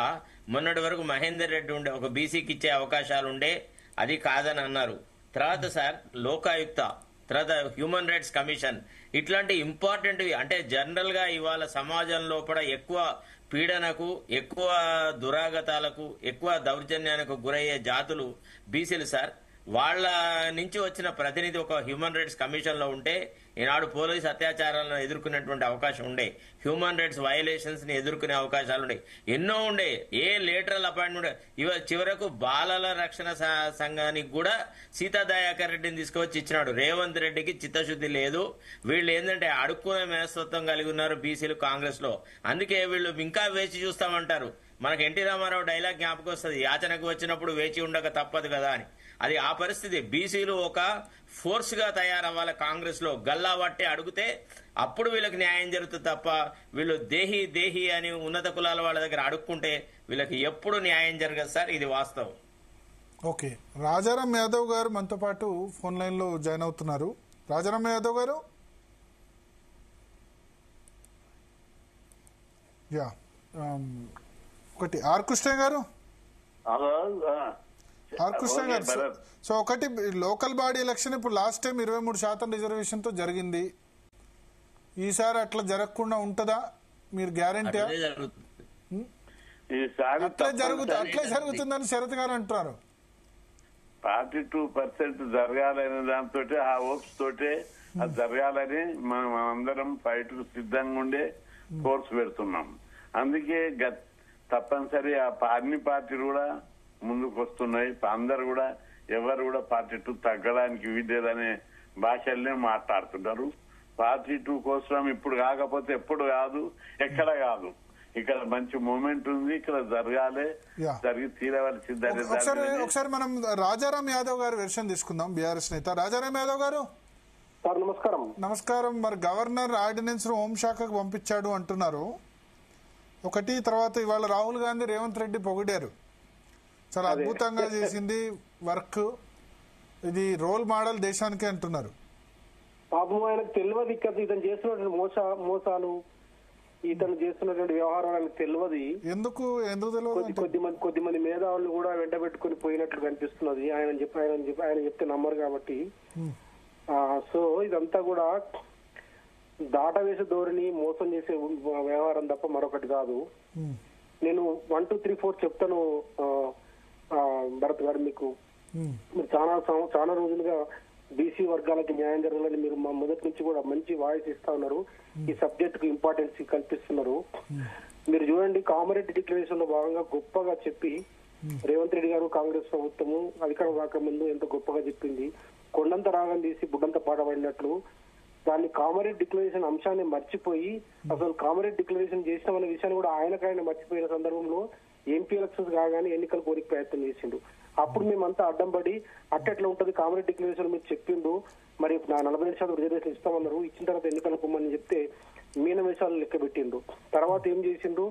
మొన్నటి వరకు మహేందర్ రెడ్డి ఉండే, ఒక బీసీకి ఇచ్చే అవకాశాలు ఉండే, అది కాదని అన్నారు. తర్వాత సార్ లోకాయుక్త, తర్వాత హ్యూమన్ రైట్స్ కమిషన్, ఇట్లాంటి ఇంపార్టెంట్ అంటే జనరల్ గా ఇవాళ సమాజం లోపల ఎక్కువ పీడనకు, ఎక్కువ దురాగతాలకు, ఎక్కువ దౌర్జన్యానికి గురయ్యే జాతులు బీసీలు సార్. వాళ్ళ నుంచి వచ్చిన ప్రతినిధి ఒక హ్యూమన్ రైట్స్ కమిషన్ లో ఉంటే ఈనాడు పోలీస్ అత్యాచారాలను ఎదుర్కొనేటువంటి అవకాశం ఉండే, హ్యూమన్ రైట్స్ వయలేషన్స్ ని ఎదుర్కొనే అవకాశాలు ఉండే, ఎన్నో ఉండే. ఏ లేటరల్ అపాయింట్మెంట్ చివరకు బాలల రక్షణ సంఘానికి కూడా సీతా దయాకర్ రెడ్డిని తీసుకువచ్చి ఇచ్చినాడు. రేవంత్ రెడ్డికి చిత్తశుద్ధి లేదు. వీళ్ళు ఏంటంటే అడుక్కునే మనస్తత్వం కలిగి ఉన్నారు బీసీలు కాంగ్రెస్ లో. అందుకే వీళ్ళు ఇంకా వేచి చూస్తామంటారు. మనకు ఎన్టీ రామారావు డైలాగ్ జ్ఞాపకం వస్తుంది, యాచనకు వచ్చినప్పుడు వేచి ఉండక తప్పదు కదా అని. అది ఆ పరిస్థితి. బీసీలు ఒక ఫోర్స్ గా తయారవ్వాలి కాంగ్రెస్ లో. గల్లా పట్టి అడిగితే అప్పుడు వీళ్ళకి న్యాయం జరుగుతుంది తప్ప వీళ్ళు దేహి అని ఉన్నత కులాల వాళ్ళ దగ్గర అడుక్కుంటే వీళ్ళకి ఎప్పుడు న్యాయం జరగదు సార్. ఇది వాస్తవం. ఓకే, రాజారాం యాదవ్ గారు మనతో పాటు ఫోన్ లైన్ లో జాయిన్ అవుతున్నారు. రాజారాం యాదవ్ గారు, ఒకటి ఆర్ కృష్ణ గారు. సో ఒకటి లోకల్ బాడీ ఎలక్షన్ ఇప్పుడు లాస్ట్ టైం 23% రిజర్వేషన్ తో జరిగింది. ఈసారి అట్లా జరగకుండా ఉంటుందా? మీరు గ్యారంటీ అట్లే జరుగుతుందని శరత్ గారు అంటున్నారు. 42% జరగాలనే దాంతో ఆ హోప్స్ తోటే అది జరగాలని మనం అందరం ఫైట్ కు సిద్ధంగా ఉండే ఫోర్స్ పెడుతున్నాం. అందుకే తప్పనిసరి అన్ని పార్టీలు కూడా ముందుకు వస్తున్నాయి. అందరు కూడా ఎవరు కూడా 42 తగ్గడానికి వీల్లేదనే భాషల్నే మాట్లాడుతున్నారు. 42 కోసం ఇప్పుడు కాకపోతే ఎప్పుడు కాదు, ఎక్కడ కాదు. ఇక్కడ మంచి మూమెంట్ ఉంది, ఇక్కడ జరగాలి, జరిగి తీరవలసిందని. ఒకసారి మనం రాజారాం యాదవ్ గారి వెర్షన్ తీసుకుందాం. బీఆర్ఎస్ నేత రాజారాం యాదవ్ గారు. నమస్కారం. నమస్కారం. మరి గవర్నర్ ఆర్డినెన్స్ హోంశాఖకు పంపించాడు అంటున్నారు ఒకటి. తర్వాత ఇవాళ రాహుల్ గాంధీ రేవంత్ రెడ్డి పొగిడారు, చాలా అద్భుతంగా చేసింది వర్క్, ఇది రోల్ మోడల్ దేశానికి అంటున్నారు. పాపం ఆయనకు తెలియదు ఇక్కడ ఇతను చేస్తున్నటువంటి మోసాలు, ఇతను చేస్తున్నటువంటి వ్యవహారాలు ఆయనకు తెలియదు. ఎందుకు తెలియదు? కొద్దిమంది మేధావులు కూడా వెంట పెట్టుకుని పోయినట్లు కనిపిస్తున్నది. ఆయన చెప్తే నమ్మరు కాబట్టి. సో ఇదంతా కూడా దాటవేసే ధోరణి, మోసం చేసే వ్యవహారం తప్ప మరొకటి కాదు. నేను 1, 2, 3, 4 చెప్తాను భరత్ గారు. మీకు చాలా రోజులుగా బీసీ వర్గాలకి న్యాయం జరగాలని మీరు మా మొదటి నుంచి కూడా మంచి వాయిస్ ఇస్తా ఉన్నారు. ఈ సబ్జెక్ట్ కు ఇంపార్టెన్స్ కల్పిస్తున్నారు. మీరు చూడండి, కామారెడ్డి డిక్లరేషన్ లో భాగంగా గొప్పగా చెప్పి రేవంత్ రెడ్డి గారు కాంగ్రెస్ ప్రభుత్వము అధికారం రాకముందు ఎంత గొప్పగా చెప్పింది. కొండంత రాగం తీసి బుడ్డంత పాటపడినట్లు దాన్ని కామారెడ్డి డిక్లరేషన్ అంశాన్ని మర్చిపోయి అసలు కామారెడ్డి డిక్లరేషన్ చేసినామనే విషయాన్ని కూడా ఆయన మర్చిపోయిన సందర్భంలో ఎంపీ ఎలక్షన్స్ కాగానే ఎన్నికలు కోరిక ప్రయత్నం చేసిండు. అప్పుడు మేమంతా అడ్డం పడి అట్టెట్లా ఉంటది కామన్ డిక్లరేషన్ మీరు చెప్పిండు, మరి నా 45% రిజర్వేషన్ ఇస్తామన్నారు, ఇచ్చిన తర్వాత ఎన్నికలకు పోమని చెప్తే మీనమేషాలు లెక్క పెట్టిండు. తర్వాత ఏం చేసిండు,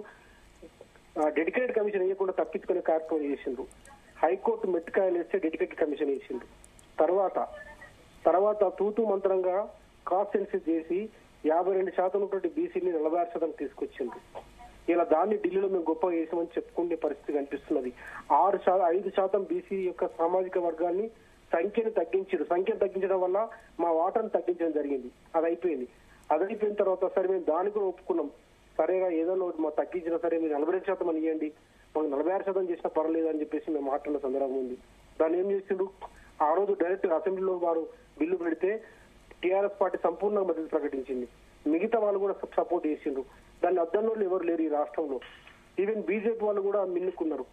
డెడికేటెడ్ కమిషన్ వేయకుండా తప్పించుకునే కార్యక్రమం చేసిండు. హైకోర్టు మెట్టుకాయలు వేస్తే డెడికేటెడ్ కమిషన్ వేసిండు. తర్వాత తూతూ మంత్రంగా కాస్ట్ సెన్సిస్ చేసి 52% ఉన్నటువంటి బీసీని 46% తీసుకొచ్చిండు. ఇలా దాన్ని ఢిల్లీలో మేము గొప్పగా చేసామని చెప్పుకునే పరిస్థితి కనిపిస్తున్నది. 5% బీసీ యొక్క సామాజిక వర్గాన్ని సంఖ్యను తగ్గించడం వల్ల మా వాటాను తగ్గించడం జరిగింది. అది అయిపోయిన తర్వాత సరే మేము దాన్ని కూడా ఒప్పుకున్నాం. సరేగా ఏదో మా తగ్గించినా సరే మీరు 42% అని ఇవ్వండి, మాకు 46% చేసినా పర్లేదు అని చెప్పేసి మేము మాట్లాడిన సందర్భం ఉంది. దాన్ని ఏం చేసిండు, ఆ రోజు డైరెక్ట్ అసెంబ్లీలో వారు బిల్లు పెడితే టీఆర్ఎస్ పార్టీ సంపూర్ణంగా మద్దతు ప్రకటించింది. మిగతా వాళ్ళు కూడా సపోర్ట్ చేసిండ్రు. దాన్ని అద్దన్నోళ్ళు ఎవరు లేరు ఈ రాష్ట్రంలో. ఈవెన్ బీజేపీ వాళ్ళు కూడా మిన్నుకున్నారు.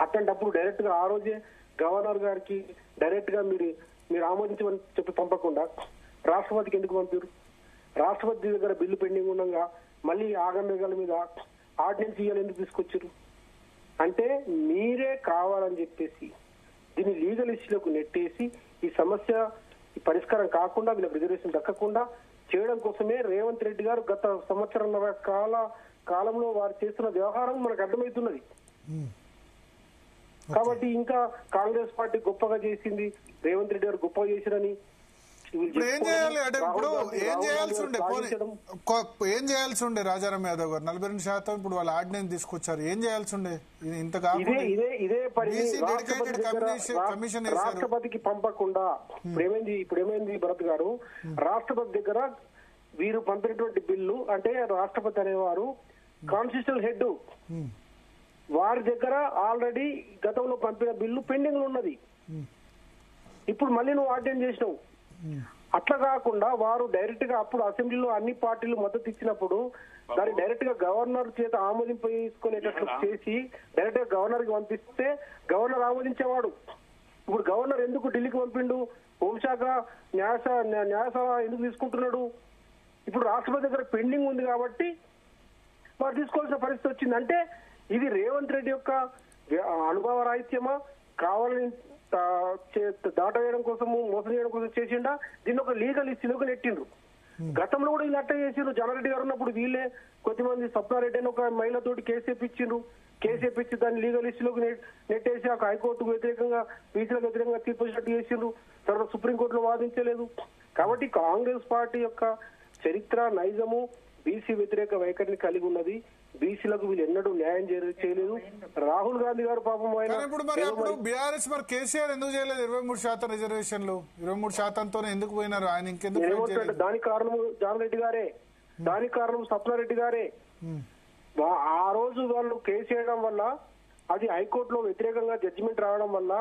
అట్లాంటప్పుడు డైరెక్ట్ గా ఆ రోజే గవర్నర్ గారికి డైరెక్ట్ గా మీరు ఆమోదించమని చెప్పి పంపకుండా రాష్ట్రపతికి ఎందుకు పంపారు? రాష్ట్రపతి దగ్గర బిల్లు పెండింగ్ ఉండగా మళ్ళీ ఆగమేఘాల మీద ఆర్డినెన్స్ ఇవ్వాలి ఎందుకు తీసుకొచ్చారు? అంటే మీరే కావాలని చెప్పేసి దీన్ని లీగల్ ఇష్యూలకు నెట్టేసి ఈ సమస్య పరిష్కారం కాకుండా వీళ్ళకి రిజర్వేషన్ దక్కకుండా చేయడం కోసమే రేవంత్ రెడ్డి గారు గత సంవత్సరంన్నర కాలంలో వారు చేస్తున్న వ్యవహారం మనకు అర్థమవుతున్నది. కాబట్టి ఇంకా కాంగ్రెస్ పార్టీ గొప్పగా చేసింది, రేవంత్ రెడ్డి గారు గొప్పగా చేశారని ఏం చేయాలి అంటే ఇప్పుడు ఏం చేయాల్సి ఉండే రాజారాం యాదవ్ గారు 42% ఇప్పుడు వాళ్ళ ఆర్డినెన్స్ తీసుకొచ్చారు, ఏం చేయాల్సి ఉండే? ఇంత రాష్ట్రపతికి పంపకుండా ఇప్పుడు ఏమైంది భరత్ గారు, రాష్ట్రపతి దగ్గర వీరు పంపినటువంటి బిల్లు అంటే రాష్ట్రపతి అనేవారు కాన్స్టిట్యూషనల్ హెడ్, వారి దగ్గర ఆల్రెడీ గతంలో పంపిన బిల్లు పెండింగ్ లో ఉన్నది. ఇప్పుడు మళ్ళీ నువ్వు ఆర్డినెన్స్ చేసినావు. అట్లా కాకుండా వారు డైరెక్ట్ గా అప్పుడు అసెంబ్లీలో అన్ని పార్టీలు మద్దతు ఇచ్చినప్పుడు దాన్ని డైరెక్ట్ గా గవర్నర్ చేత ఆమోదింపేసుకునేటట్లు చేసి డైరెక్ట్ గా గవర్నర్ కి పంపిస్తే గవర్నర్ ఆమోదించేవాడు. ఇప్పుడు గవర్నర్ ఎందుకు ఢిల్లీకి పంపిండు? హోంశాఖ న్యాయశాఖ ఎందుకు తీసుకుంటున్నాడు? ఇప్పుడు రాష్ట్రపతి దగ్గర పెండింగ్ ఉంది కాబట్టి వారు తీసుకోవాల్సిన పరిస్థితి వచ్చింది. అంటే ఇది రేవంత్ రెడ్డి యొక్క అనుభవ రాహిత్యమా, కావాలని దాటవేయడం కోసము మోసం చేయడం కోసం చేసిండా? దీన్ని ఒక లీగల్ ఇష్యూలోకి నెట్టిండ్రు. గతంలో కూడా వీళ్ళు అట్టే చేసిండ్రు. జనారెడ్డి గారు ఉన్నప్పుడు వీళ్ళే కొద్దిమంది స్వప్నారెడ్డి అని ఒక మహిళతోటి కేసు ఇప్పించిండ్రు. కేసు ఇప్పించి దాన్ని లీగల్ ఇష్యూలోకి నెట్టేసి ఒక హైకోర్టుకు వ్యతిరేకంగా బీసీలకు వ్యతిరేకంగా తీర్పు వచ్చినట్టు చేసిండ్రు. తర్వాత సుప్రీంకోర్టులో వాదించలేదు. కాబట్టి కాంగ్రెస్ పార్టీ యొక్క చరిత్ర నైజము బీసీ వ్యతిరేక వైఖరిని కలిగి ఉన్నది. బీసీలకు వీళ్ళు ఎన్నడూ న్యాయం చేయలేదు. రాహుల్ గాంధీ గారు పాపం ఇప్పుడు బీఆర్ఎస్ మరి కేసీఆర్ ఎందుకు చేయలేదు 23% రిజర్వేషన్లు? 23%తో ఎందుకు పోయినారు? ఆయన ఇంకెందుకు? దానికి కారణం జానరెడ్డి గారే, దానికి కారణం స్వప్నారెడ్డి గారే. ఆ రోజు వాళ్ళు కేసు చేయడం వల్ల అది హైకోర్టులో వ్యతిరేకంగా జడ్జిమెంట్ రావడం వల్ల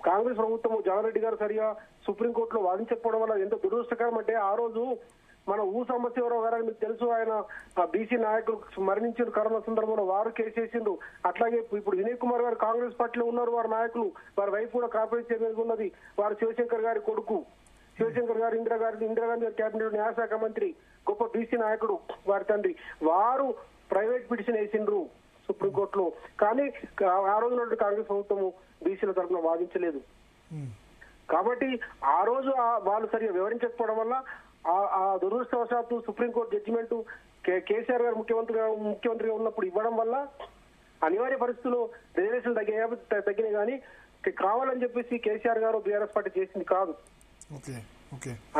కాంగ్రెస్ ప్రభుత్వం జానరెడ్డి గారు సరిగా సుప్రీంకోర్టులో వాదించకపోవడం వల్ల ఎంత దురదృష్టకరం అంటే ఆ రోజు మన సాంబశివరావు గారు మీకు తెలుసు, ఆయన బీసీ నాయకులు మరణించిన కరోనా సందర్భంలో వారు కేసు చేసిండ్రు. అట్లాగే ఇప్పుడు వినయ్ కుమార్ గారు కాంగ్రెస్ పార్టీలో ఉన్నారు, వారి నాయకులు, వారి వైఫ్ కూడా కార్పొరేట్ చైర్మన్ ఉన్నది. వారు శివశంకర్ గారి కొడుకు, శివశంకర్ గారు ఇందిరాగాంధీ గారి కేబినెట్ న్యాయశాఖ మంత్రి, గొప్ప బీసీ నాయకుడు వారి తండ్రి. వారు ప్రైవేట్ పిటిషన్ వేసిండ్రు సుప్రీంకోర్టులో. కానీ ఆ రోజు కాంగ్రెస్ ప్రభుత్వం బీసీల తరఫున వాదించలేదు. కాబట్టి ఆ రోజు వాళ్ళు సరిగా వివరించకపోవడం వల్ల ఆ దురదృష్టవశాత్తు సుప్రీంకోర్టు జడ్జిమెంట్ కేసీఆర్ గారు ముఖ్యమంత్రిగా ఉన్నప్పుడు ఇవ్వడం వల్ల అనివార్య పరిస్థితుల్లో రిజర్వేషన్ తగ్గినాయి. కానీ కావాలని చెప్పేసి కేసీఆర్ గారు బీఆర్ఎస్ పార్టీ చేసింది కాదు.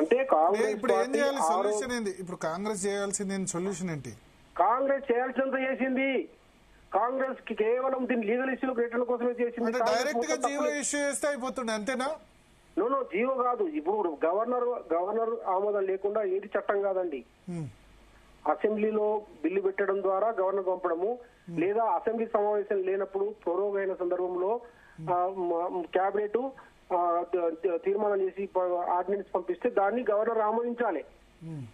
అంటే ఇప్పుడు కాంగ్రెస్ చేయాల్సింది సొల్యూషన్ ఏంటి? కాంగ్రెస్ చేయాల్సినంత చేసింది. కాంగ్రెస్ కేవలం దీన్ని లీగల్ ఇష్యూలు పెట్టడం కోసమే చేసింది. డైరెక్ట్ గా జీవో ఇష్యూ చేస్తే అయిపోతుండే, అంతేనా? జీవో కాదు. ఇప్పుడు గవర్నర్ ఆమోదం లేకుండా ఏది చట్టం కాదండి. అసెంబ్లీలో బిల్లు పెట్టడం ద్వారా గవర్నర్ పంపడము, లేదా అసెంబ్లీ సమావేశం లేనప్పుడు ప్రోరోగ్ అయిన సందర్భంలో కేబినెట్ తీర్మానం చేసి ఆర్డినెన్స్ పంపిస్తే దాన్ని గవర్నర్ ఆమోదించాలి.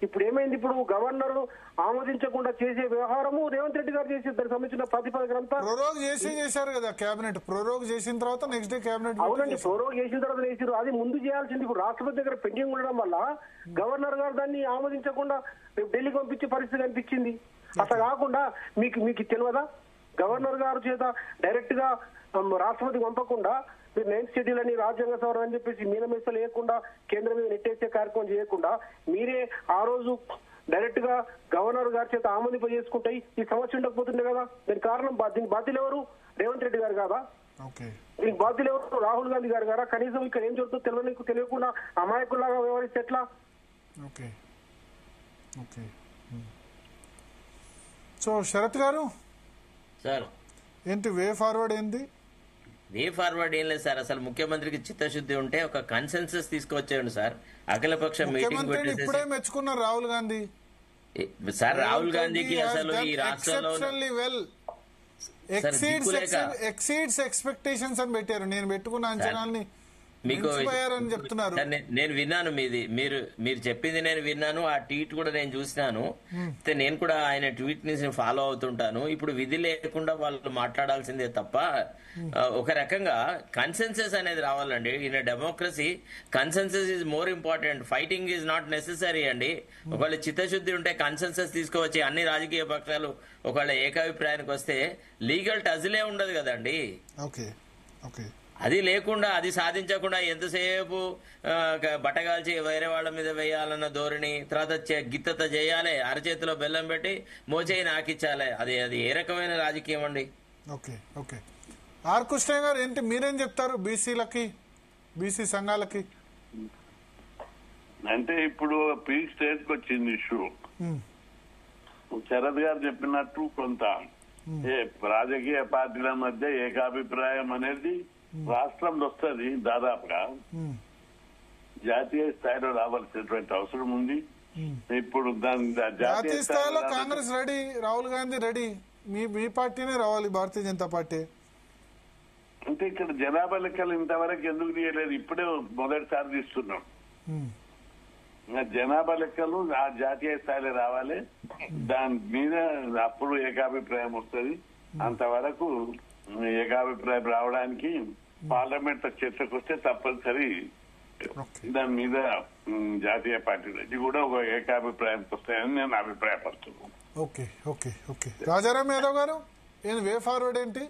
ఇప్పుడు ఏమైంది, ఇప్పుడు గవర్నర్ ఆమోదించకుండా చేసే వ్యవహారము రేవంత్ రెడ్డి గారు చేసి దానికి సంబంధించిన ప్రతిపాదన అంతా ప్రోరోగ్ చేశారు కదా కేబినెట్. ప్రోరోగ్ చేసిన తర్వాత నెక్స్ట్ డే కేబినెట్. అవునండి, ప్రోరోగ్ చేసిన తర్వాత చేసారు. అది ముందు చేయాల్సింది. ఇప్పుడు రాష్ట్రపతి దగ్గర పెండింగ్ ఉండడం వల్ల గవర్నర్ గారు దాన్ని ఆమోదించకుండా ఢిల్లీకి పంపించే పరిస్థితి కనిపించింది. అట్లా కాకుండా మీకు తెలియదా, గవర్నర్ గారు చేత డైరెక్ట్ గా రాష్ట్రపతికి పంపకుండా మీరు 9th షెడ్యూల్ అని రాజ్యాంగ సవరణ అని చెప్పేసి మీనమేస లేకుండా కేంద్రం మీద నెట్టేసే కార్యక్రమం చేయకుండా మీరే ఆ రోజు డైరెక్ట్ గా గవర్నర్ గారి చేత ఆమోదింపజేసుకుంటే ఈ సమస్య ఉండకపోతుండే కదా. దీనికి కారణం దీనికి బాధ్యులు ఎవరు? రేవంత్ రెడ్డి గారు కాదా? దీనికి బాధ్యులు ఎవరు? రాహుల్ గాంధీ గారు గారా? కనీసం ఇక్కడ ఏం జరుగుతుందో తెలియకుండా అమాయకుల్లాగా వ్యవహరిస్తే ఎట్లా? సో శరత్ గారు సార్ ఏంటి వే ఫార్వర్డ్ ఏంది? వే ఫార్వర్డ్ ఏం లేదు సార్. అసలు ముఖ్యమంత్రికి చిత్తశుద్ధి ఉంటే ఒక కన్సెన్సస్ తీసుకొచ్చేయండి సార్. అఖిలపక్ష మీటింగ్ ఇప్పుడే మెచ్చుకున్నారు రాహుల్ గాంధీ సార్. రాహుల్ గాంధీకి అసలు ఈ రాష్ట్రంలో ఎక్సీడ్స్ ఎక్స్పెక్టేషన్స్ అని పెట్టారు. నేను పెట్టుకున్న అంచనాల్ని మీకు చెప్తున్నారు. నేను విన్నాను మీది, మీరు చెప్పింది నేను విన్నాను. ఆ ట్వీట్ కూడా నేను చూసినాను. నేను కూడా ఆయన ట్వీట్ ని ఫాలో అవుతుంటాను. ఇప్పుడు విధి లేకుండా వాళ్ళు మాట్లాడాల్సిందే తప్ప ఒక రకంగా కన్సెన్సస్ అనేది రావాలండి. In democracy consensus is more important. Fighting is not necessary అండి. ఒకవేళ చిత్తశుద్ధి ఉంటే కన్సెన్సస్ తీసుకువచ్చి అన్ని రాజకీయ పక్షాలు ఒకవేళ ఏకాభిప్రాయానికి వస్తే లీగల్ టజ్లే ఉండదు కదండి. అది లేకుండా, అది సాధించకుండా ఎంతసేపు బట్టగాల్చి వేరే వాళ్ళ మీద వేయాలన్న ధోరణి, తర్వాత గిత్తత చేయాలి, అరచేతిలో బెల్లం పెట్టి మోచేయి నాకిచ్చాలి. అది ఏ రకమైన రాజకీయం అండి? ఆర్ కృష్ణ గారు ఏంటి మీరేం చెప్తారు బీసీలకి, బీసీ సంఘాలకి? అంటే ఇప్పుడు పీక్ స్టేజ్ కి వచ్చింది ఇష్యూ. శరత్ గారు చెప్పినట్టు కొంత రాజకీయ పార్టీల మధ్య ఏకాభిప్రాయం అనేది రాష్ట్రంలో వస్తుంది. దాదాపుగా జాతీయ స్థాయిలో రావాల్సినటువంటి అవసరం ఉంది. ఇప్పుడు జాతీయ స్థాయిలో కాంగ్రెస్ రెడీ, రాహుల్ గాంధీ రెడీ, మీ పార్టీనే రావాలి, భారతీయ జనతా పార్టీ. అంటే ఇక్కడ జనాభా లెక్కలు ఇంతవరకు ఎందుకు తీయలేదు? ఇప్పుడే మొదటిసారి తీస్తున్నాం. జనాభా లెక్కలు ఆ జాతీయ స్థాయిలో రావాలి. దాని మీద అప్పుడు ఏకాభిప్రాయం వస్తుంది. అంతవరకు ఏకాభిప్రాయం రావడానికి పార్లమెంట్ చర్చకు వస్తే తప్పనిసరి దాని మీద జాతీయ పార్టీలు ఇది కూడా ఒక ఏకాభిప్రాయానికి వస్తాయని నేను అభిప్రాయపడుతున్నాను. రాజారాం యాదవ్ గారు వే ఫార్వర్డ్ ఏంటి?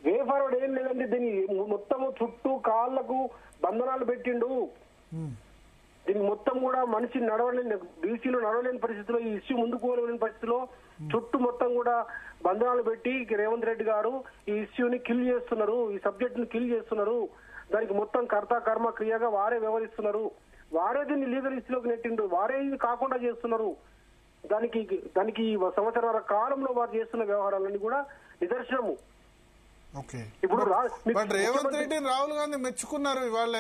వే ఫార్వర్డ్ ఏం లేదండి. దీన్ని మొత్తము చుట్టూ కాళ్లకు బంధనాలు పెట్టిండు. దీన్ని మొత్తం కూడా మనిషి నడవలేని, బీసీలో నడవలేని పరిస్థితిలో, ఈ ఇష్యూ ముందుకు పోలేని పరిస్థితిలో చుట్టూ మొత్తం కూడా బంధనాలు పెట్టి రేవంత్ రెడ్డి గారు ఈ ఇష్యూని కిల్ చేస్తున్నారు, ఈ సబ్జెక్ట్ ని కిల్ చేస్తున్నారు. దానికి మొత్తం కర్త కర్మ క్రియగా వారే వ్యవహరిస్తున్నారు. వారే దీన్ని లీగల్ ఇష్యూలోకి నెట్టిండ్రు. వారే ఇది కాకుండా చేస్తున్నారు. దానికి సంవత్సరాల కాలంలో వారు చేస్తున్న వ్యవహారాలన్నీ కూడా నిదర్శనము. ఇప్పుడు రేవంత్ రెడ్డి రాహుల్ గాంధీ మెచ్చుకున్నారు ఇవాళ.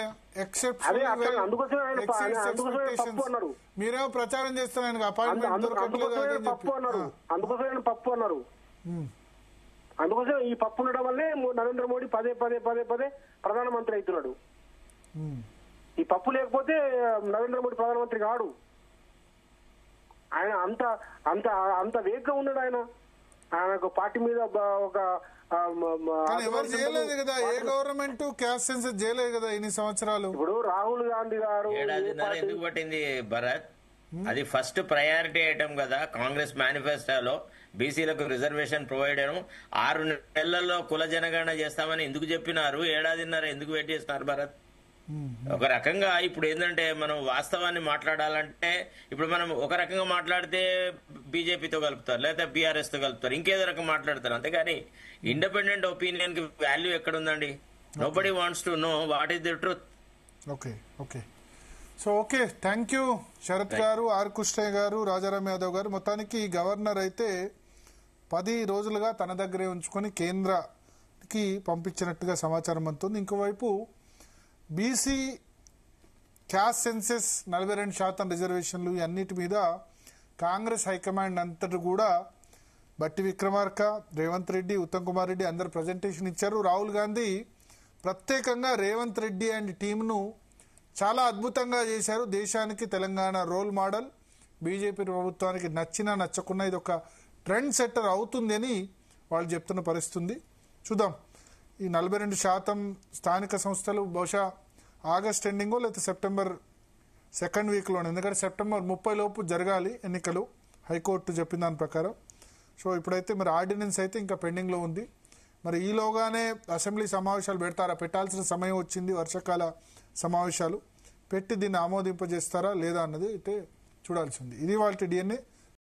మీరేమో ప్రచారం చేస్తున్నారు ఆయనకు అపాయింట్మెంట్ పప్పు అన్నారు. అందుకోసం ఈ పప్పు ఉండడం వల్లే నరేంద్ర మోడీ పదే ప్రధానమంత్రి అవుతున్నాడు. ఈ పప్పు లేకపోతే నరేంద్ర మోడీ ప్రధానమంత్రి కాడు. ఆయన అంత వేగంగా ఉన్నాడు. ఆయన పార్టీ మీద ఒక ఎవరు చేయలేదు కదా, ఏ గవర్నమెంట్ క్యాస్ట్ సెన్సస్ చేయలేదు కదా ఇన్ని సంవత్సరాలు. ఇప్పుడు రాహుల్ గాంధీ గారు ఎందుకు పట్టింది భరత్? అది ఫస్ట్ ప్రయారిటీ ఐటమ్ కదా కాంగ్రెస్ మేనిఫెస్టోలో. బీసీలకు రిజర్వేషన్ ప్రొవైడ్ చేయడం, 6 నెలల్లో కుల జనగణన చేస్తామని ఎందుకు చెప్పినారు? ఏడాదిన్నర ఎందుకు వెయిట్ చేస్తున్నారు భరత్? ఒక రకంగా ఇప్పుడు ఏంటంటే మనం వాస్తవాన్ని మాట్లాడాలంటే ఇప్పుడు మనం ఒక రకంగా మాట్లాడితే బీజేపీతో కలుపుతారు, లేదా బీఆర్ఎస్ తో కలుపుతారు, ఇంకేదో రకం మాట్లాడతారు. అంతేగాని ఇండిపెండెంట్ ఒపీనియన్ కి వాల్యూ ఎక్కడ ఉందండి? Nobody wants to know what is the truth. Okay thank you Sharath గారు, ఆర్ కృష్ణయ్య గారు, రాజారాం యాదవ్ గారు. మొత్తానికి గవర్నర్ అయితే 10 రోజులుగా తన దగ్గరే ఉంచుకొని కేంద్రానికి పంపించినట్టుగా సమాచారం అందుతుంది. ఇంకోవైపు బీసీ క్యాస్ట్ సెన్సెస్ 42% రిజర్వేషన్లు అన్నిటి మీద కాంగ్రెస్ హైకమాండ్ అంతటి కూడా బట్టి విక్రమార్క, రేవంత్ రెడ్డి, ఉత్తమ్ కుమార్ రెడ్డి అందరు ప్రజెంటేషన్ ఇచ్చారు. రాహుల్ గాంధీ ప్రత్యేకంగా రేవంత్ రెడ్డి అండ్ టీంను చాలా అద్భుతంగా చేశారు. దేశానికి తెలంగాణ రోల్ మోడల్. బీజేపీ ప్రభుత్వానికి నచ్చినా నచ్చకున్నా ఇది ఒక ట్రెండ్ సెట్టర్ అవుతుంది అని వాళ్ళు చెప్తున్న పరిస్థితుంది. చూద్దాం ఈ 42% స్థానిక సంస్థలు బహుశా ఆగస్ట్ ఎండింగో లేదా సెప్టెంబర్ 2nd వీక్లోనే, ఎందుకంటే సెప్టెంబర్ 30 లోపు జరగాలి ఎన్నికలు హైకోర్టు చెప్పిన దాని ప్రకారం. సో ఇప్పుడైతే మరి ఆర్డినెన్స్ అయితే ఇంకా పెండింగ్లో ఉంది. మరి ఈలోగానే అసెంబ్లీ సమావేశాలు పెడతారా? పెట్టాల్సిన సమయం వచ్చింది, వర్షాకాల సమావేశాలు పెట్టి దీన్ని ఆమోదింపజేస్తారా లేదా అన్నది అయితే చూడాల్సి ఉంది. ఇది వాళ్ళ DNA.